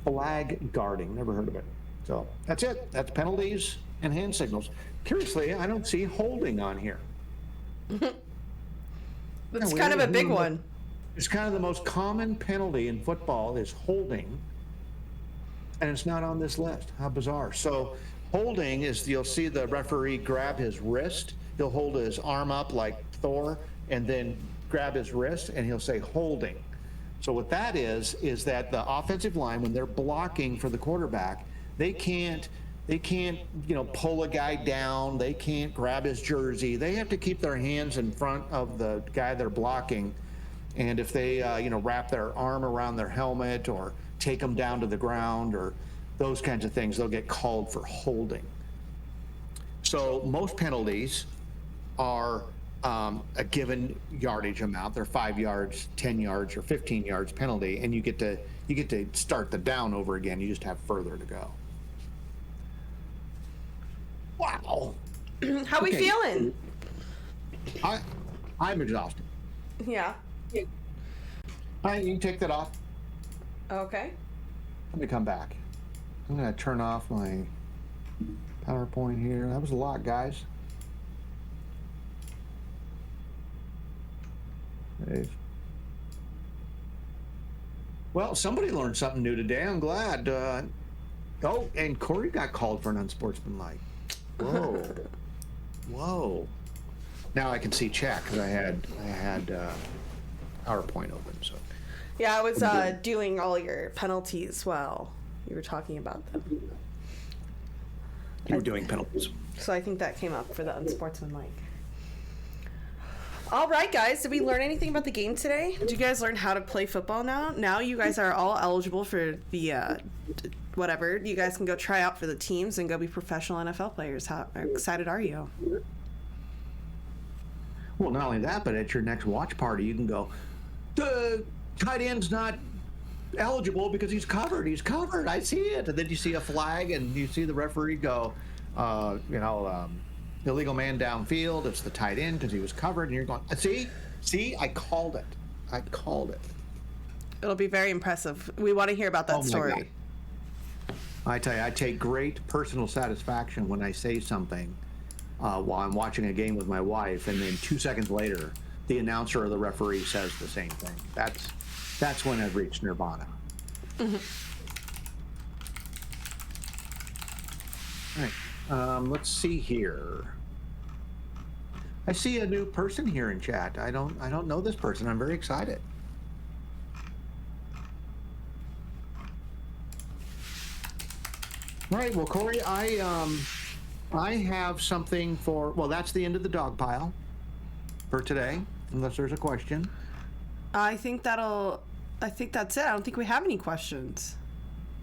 Speaker 1: Flag guarding, never heard of it. So that's it. That's penalties and hand signals. Curiously, I don't see holding on here.
Speaker 2: That's kind of a big one.
Speaker 1: It's kind of the most common penalty in football is holding, and it's not on this list. How bizarre. So holding is, you'll see the referee grab his wrist. He'll hold his arm up like Thor and then grab his wrist, and he'll say holding. So what that is that the offensive line, when they're blocking for the quarterback, they can't pull a guy down. They can't grab his jersey. They have to keep their hands in front of the guy they're blocking. And if they, wrap their arm around their helmet or take them down to the ground or those kinds of things, they'll get called for holding. So most penalties are a given yardage amount. They're 5 yards, 10 yards, or 15 yards penalty, and you get to start the down over again. You just have further to go. Wow.
Speaker 2: How we feeling?
Speaker 1: I'm exhausted.
Speaker 2: Yeah.
Speaker 1: You can take that off.
Speaker 2: Okay.
Speaker 1: Let me come back. I'm going to turn off my PowerPoint here. That was a lot, guys. Dave. Well, somebody learned something new today. I'm glad. And Corey got called for an unsportsmanlike. Whoa. Whoa. Now I can see chat because I had PowerPoint open. So.
Speaker 2: Yeah, I was doing all your penalties while you were talking about them.
Speaker 1: You were doing penalties.
Speaker 2: So I think that came up for the unsportsmanlike. All right, guys. Did we learn anything about the game today? Did you guys learn how to play football now? Now you guys are all eligible for the whatever. You guys can go try out for the teams and go be professional NFL players. How excited are you?
Speaker 1: Well, not only that, but at your next watch party, you can go, the tight end's not eligible because he's covered. He's covered. I see it. And then you see a flag and you see the referee go, illegal man downfield. It's the tight end because he was covered. And you're going, see, I called it.
Speaker 2: It'll be very impressive. We want to hear about that story.
Speaker 1: God. I tell you, I take great personal satisfaction when I say something while I'm watching a game with my wife, and then 2 seconds later, the announcer or the referee says the same thing. That's when I've reached nirvana.
Speaker 2: Mm-hmm.
Speaker 1: All right. Let's see here. I see a new person here in chat. I don't know this person. I'm very excited. All right. Well, Corey, I have something for. Well, that's the end of the dog pile for today, unless there's a question.
Speaker 2: I think that's it. I don't think we have any questions.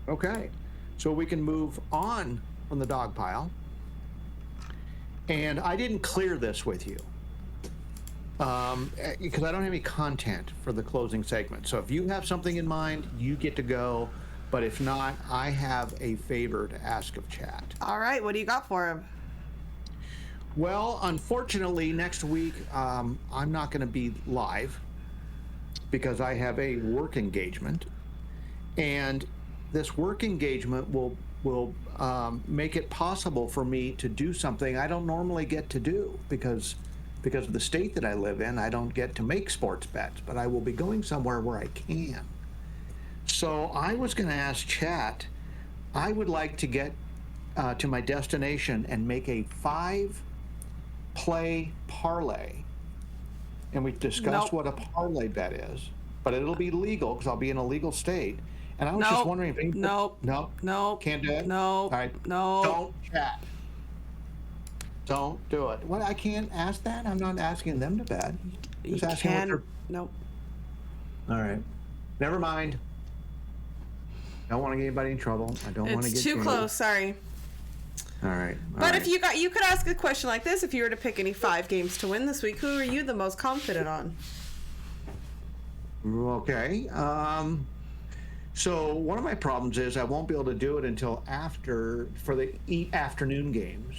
Speaker 1: Okay. So we can move on from the dog pile. And I didn't clear this with you because I don't have any content for the closing segment. So if you have something in mind, you get to go. But if not, I have a favor to ask of chat.
Speaker 2: All right. What do you got for him?
Speaker 1: Well, unfortunately, next week, I'm not going to be live because I have a work engagement. And this work engagement will make it possible for me to do something I don't normally get to do because of the state that I live in. I don't get to make sports bets, but I will be going somewhere where I can. So I was going to ask chat, I would like to get to my destination and make a 5-play parlay. And we discussed what a parlay bet is, but it'll be legal because I'll be in a legal state. And I was just wondering if anybody...
Speaker 2: No.
Speaker 1: Can't do it?
Speaker 2: No.
Speaker 1: All right.
Speaker 2: No.
Speaker 1: Don't chat. Don't do it. What? I can't ask that? I'm not asking them to bet. Just asking what they're...
Speaker 2: Nope.
Speaker 1: All right. Never mind. Don't want to get anybody in trouble. I don't want to get...
Speaker 2: It's too close. Sorry.
Speaker 1: All right.
Speaker 2: But if you could ask a question like this, if you were to pick any 5 games to win this week, who are you the most confident on?
Speaker 1: Okay. So one of my problems is I won't be able to do it until for the afternoon games,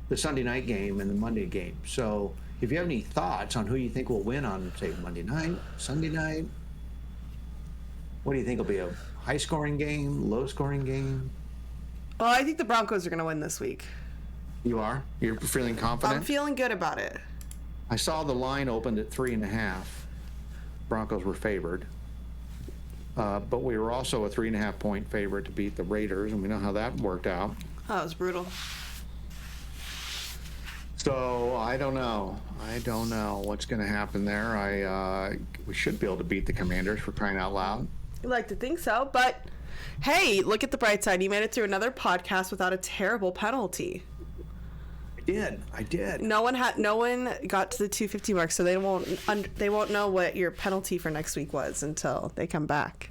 Speaker 1: the Sunday night game and the Monday game. So if you have any thoughts on who you think will win on, say, Monday night, Sunday night, what do you think will be a high-scoring game, low-scoring game?
Speaker 2: Well, I think the Broncos are going to win this week.
Speaker 1: You are? You're feeling confident?
Speaker 2: I'm feeling good about it.
Speaker 1: I saw the line opened at 3.5. Broncos were favored. But we were also a 3.5-point favorite to beat the Raiders, and we know how that worked out.
Speaker 2: Oh, it was brutal.
Speaker 1: So I don't know. What's going to happen there. We should be able to beat the Commanders, for crying out loud.
Speaker 2: You like to think so, but hey, look at the bright side. You made it through another podcast without a terrible penalty.
Speaker 1: I did.
Speaker 2: No one got to the 250 mark, so they won't know what your penalty for next week was until they come back.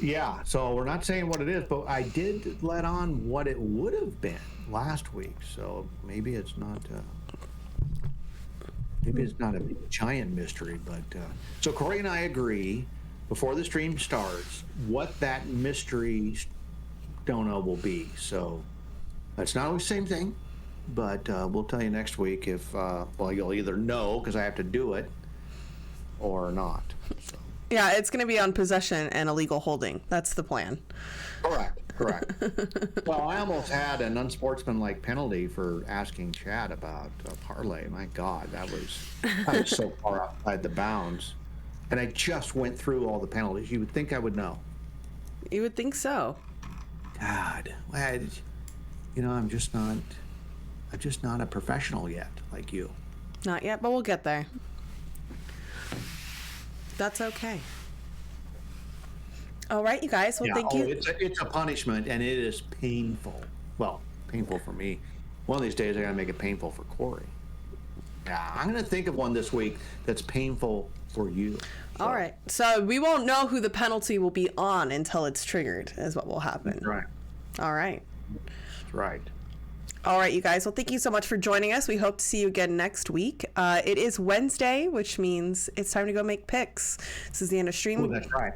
Speaker 1: Yeah, so we're not saying what it is, but I did let on what it would have been last week. So maybe it's not a giant mystery, but so Corey and I agree before the stream starts what that mystery donut will be. So it's not always the same thing. But we'll tell you next week if, you'll either know because I have to do it or not. So.
Speaker 2: Yeah, it's going to be on possession and illegal holding. That's the plan.
Speaker 1: Correct. Well, I almost had an unsportsmanlike penalty for asking Chad about parlay. My God, that was so far outside the bounds. And I just went through all the penalties. You would think I would know.
Speaker 2: You would think so.
Speaker 1: God, I'm just not a professional yet, like you.
Speaker 2: Not yet, but we'll get there. That's okay. All right, you guys. Well, thank you.
Speaker 1: It's a punishment, and it is painful. Well, painful for me. One of these days, I got to make it painful for Corey. Yeah, I'm going to think of one this week that's painful for you. So.
Speaker 2: All right. So we won't know who the penalty will be on until it's triggered, is what will happen.
Speaker 1: That's right.
Speaker 2: All right.
Speaker 1: That's right.
Speaker 2: All right, you guys. Well, thank you so much for joining us. We hope to see you again next week. It is Wednesday, which means it's time to go make picks. This is the end of stream.
Speaker 1: Oh, that's right.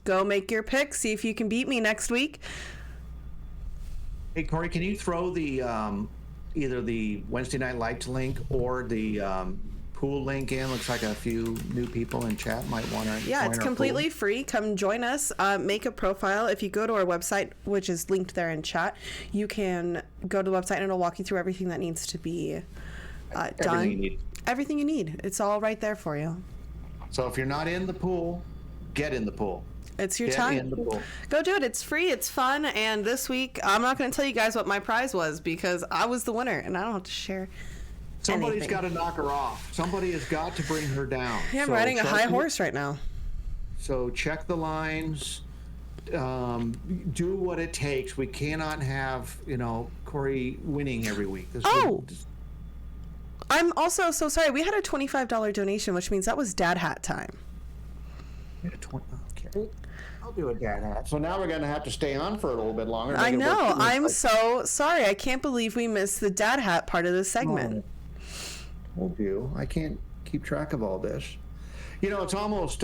Speaker 2: Go make your picks. See if you can beat me next week.
Speaker 1: Hey, Corey, can you throw the either the Wednesday Night Lights link or the pool link in? Looks like a few new people in chat might want to.
Speaker 2: Yeah, it's completely free. Come join us. Make a profile. If you go to our website, which is linked there in chat, you can go to the website and it'll walk you through everything that needs to be done. everything you need. It's all right there for you.
Speaker 1: So if you're not in the pool, get in the pool.
Speaker 2: It's your
Speaker 1: Get
Speaker 2: time.
Speaker 1: in the pool.
Speaker 2: Go do it. It's free. It's fun. And this week, I'm not going to tell you guys what my prize was because I was the winner and I don't have to share
Speaker 1: Somebody's
Speaker 2: anything.
Speaker 1: got to knock her off. Somebody has got to bring her down.
Speaker 2: Yeah, I'm
Speaker 1: So
Speaker 2: riding a high
Speaker 1: check-
Speaker 2: horse right now.
Speaker 1: So check the lines. Do what it takes. We cannot have, Corey winning every week.
Speaker 2: I'm also so sorry. We had a $25 donation, which means that was dad hat time.
Speaker 1: Okay. I'll do a dad hat. So now we're going to have to stay on for a little bit longer.
Speaker 2: I
Speaker 1: Make it work.
Speaker 2: know. I'm so sorry. I can't believe we missed the dad hat part of this segment.
Speaker 1: Told you. I can't keep track of all this. It's almost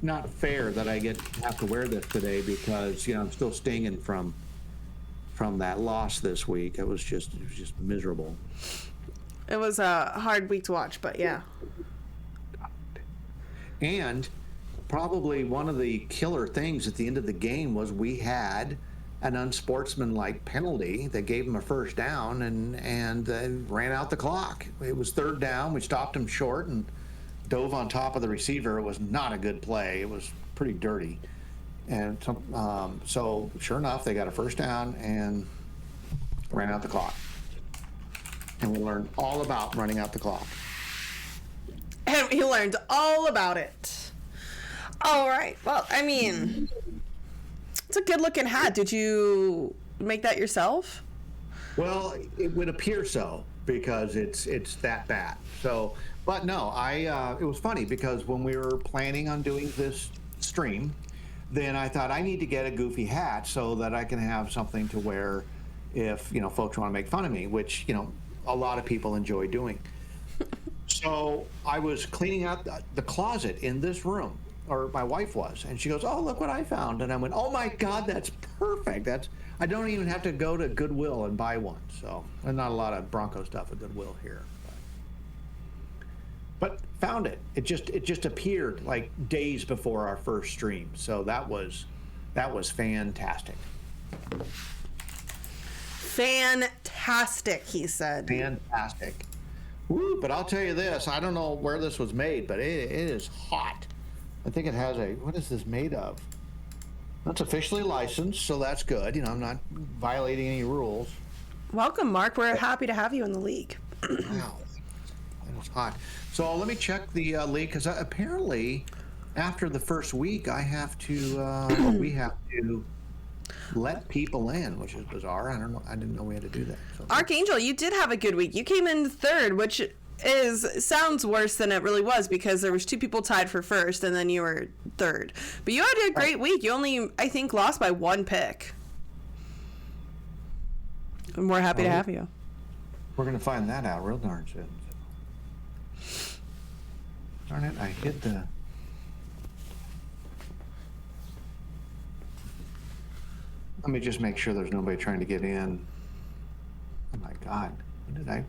Speaker 1: not fair that I have to wear this today because I'm still stinging from that loss this week. It was just miserable.
Speaker 2: It was a hard week to watch, but yeah.
Speaker 1: And probably one of the killer things at the end of the game was we had an unsportsmanlike penalty that gave him a first down and ran out the clock. It was third down. We stopped him short and dove on top of the receiver. It was not a good play. It was pretty dirty. And so sure enough, they got a first down and ran out the clock. And we learned all about running out the clock.
Speaker 2: And he learned all about it. All right. Well, I mean, it's a good looking hat. Did you make that yourself?
Speaker 1: Well, it would appear so because it's that bad. So, but no, it was funny because when we were planning on doing this stream, then I thought I need to get a goofy hat so that I can have something to wear if, folks want to make fun of me, which, a lot of people enjoy doing. So I was cleaning out the closet in this room, or my wife was, and she goes, "Oh, look what I found." And I went, "Oh my God, that's perfect. I don't even have to go to Goodwill and buy one." So, and not a lot of Bronco stuff at Goodwill here. But found it. It just appeared like days before our first stream. So that was fantastic.
Speaker 2: Fantastic, he said.
Speaker 1: Fantastic. Woo, but I'll tell you this, I don't know where this was made, but it is hot. I think it has what is this made of? That's officially licensed, so that's good. I'm not violating any rules.
Speaker 2: Welcome, Mark. We're happy to have you in the league.
Speaker 1: Wow, that was hot. So let me check the league, because apparently after the first week, we have to let people in, which is bizarre. I don't know. I didn't know we had to do that. So.
Speaker 2: Archangel, you did have a good week. You came in third, which sounds worse than it really was because there was two people tied for first and then you were third. But you had a great week. You only, I think, lost by one pick. We're happy to have you.
Speaker 1: We're going to find that out real darn soon. Darn it, I hid the... Let me just make sure there's nobody trying to get in. Oh my God, when did I...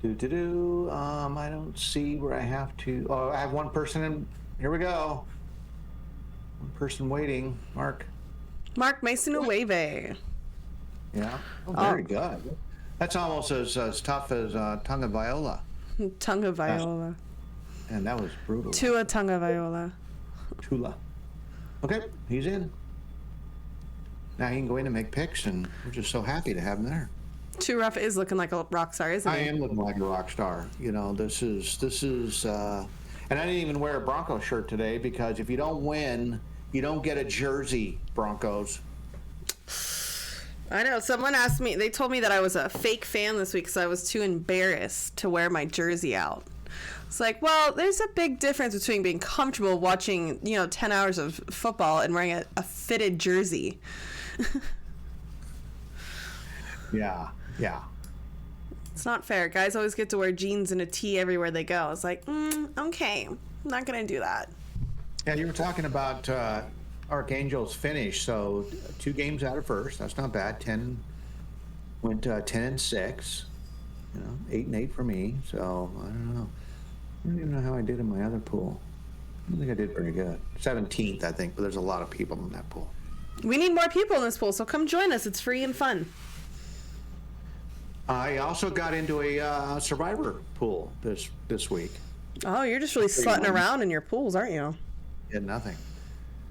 Speaker 1: I don't see where I have to... Oh, I have one person in. Here we go. One person waiting. Mark.
Speaker 2: Mark Mason Uweve.
Speaker 1: Yeah. Oh, very good. That's almost as tough as Tonga Viola.
Speaker 2: Tonga Viola.
Speaker 1: And that was brutal.
Speaker 2: Tua Tonga Viola.
Speaker 1: Tula. Okay, he's in. Now he can go in and make picks, and we're just so happy to have him there.
Speaker 2: Too Rough is looking like a rock star, isn't he?
Speaker 1: I am looking like a rock star. This is, and I didn't even wear a Bronco shirt today because if you don't win, you don't get a jersey, Broncos.
Speaker 2: I know. Someone asked me, they told me that I was a fake fan this week because I was too embarrassed to wear my jersey out. It's like, well, there's a big difference between being comfortable watching, 10 hours of football and wearing a fitted jersey.
Speaker 1: Yeah.
Speaker 2: It's not fair. Guys always get to wear jeans and a tee everywhere they go. It's like, okay, I'm not going to do that.
Speaker 1: Yeah, you were talking about Archangel's finish. So 2 games out of first. That's not bad. 10 and 6. 8-8 for me. So I don't know. I don't even know how I did in my other pool. I don't think I did very good. 17th, I think, but there's a lot of people in that pool.
Speaker 2: We need more people in this pool, so come join us. It's free and fun.
Speaker 1: I also got into a Survivor pool this week.
Speaker 2: Oh, you're just really slutting around in your pools, aren't you?
Speaker 1: Did nothing.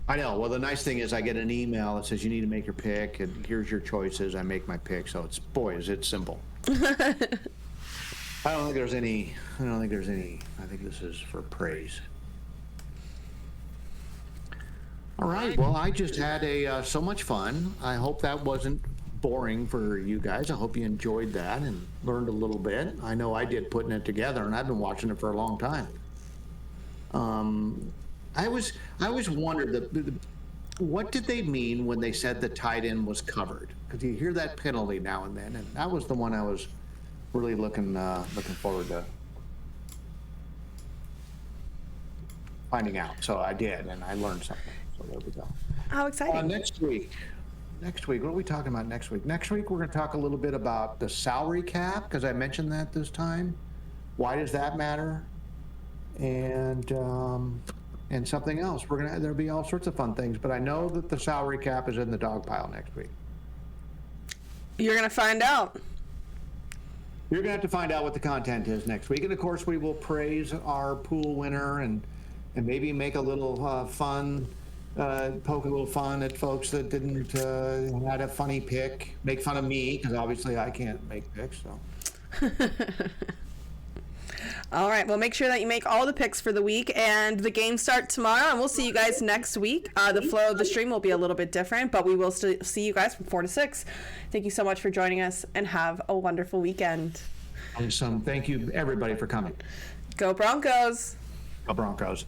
Speaker 1: I know. Well, the nice thing is I get an email that says you need to make your pick, and here's your choices. I make my pick, so it's simple. I don't think there's any. I think this is for praise. All right. Well, I just had so much fun. I hope that wasn't boring for you guys. I hope you enjoyed that and learned a little bit. I know I did putting it together, and I've been watching it for a long time. I always wondered what did they mean when they said the tight end was covered? Because you hear that penalty now and then, and that was the one I was really looking forward to finding out. So I did, and I learned something. So there we go.
Speaker 2: How exciting.
Speaker 1: Next week, what are we talking about next week? Next week, we're going to talk a little bit about the salary cap, because I mentioned that this time. Why does that matter? And something else. There'll be all sorts of fun things, but I know that the salary cap is in the dog pile next week.
Speaker 2: You're going to find out.
Speaker 1: You're going to have to find out what the content is next week. And of course, we will praise our pool winner and maybe make a little fun, poke a little fun at folks that didn't had a funny pick. Make fun of me, because obviously I can't make picks. So.
Speaker 2: All right. Well, make sure that you make all the picks for the week, and the games start tomorrow, and we'll see you guys next week. The flow of the stream will be a little bit different, but we will still see you guys from 4 to 6. Thank you so much for joining us, and have a wonderful weekend.
Speaker 1: Awesome. Thank you, everybody, for coming.
Speaker 2: Go Broncos.
Speaker 1: Go Broncos.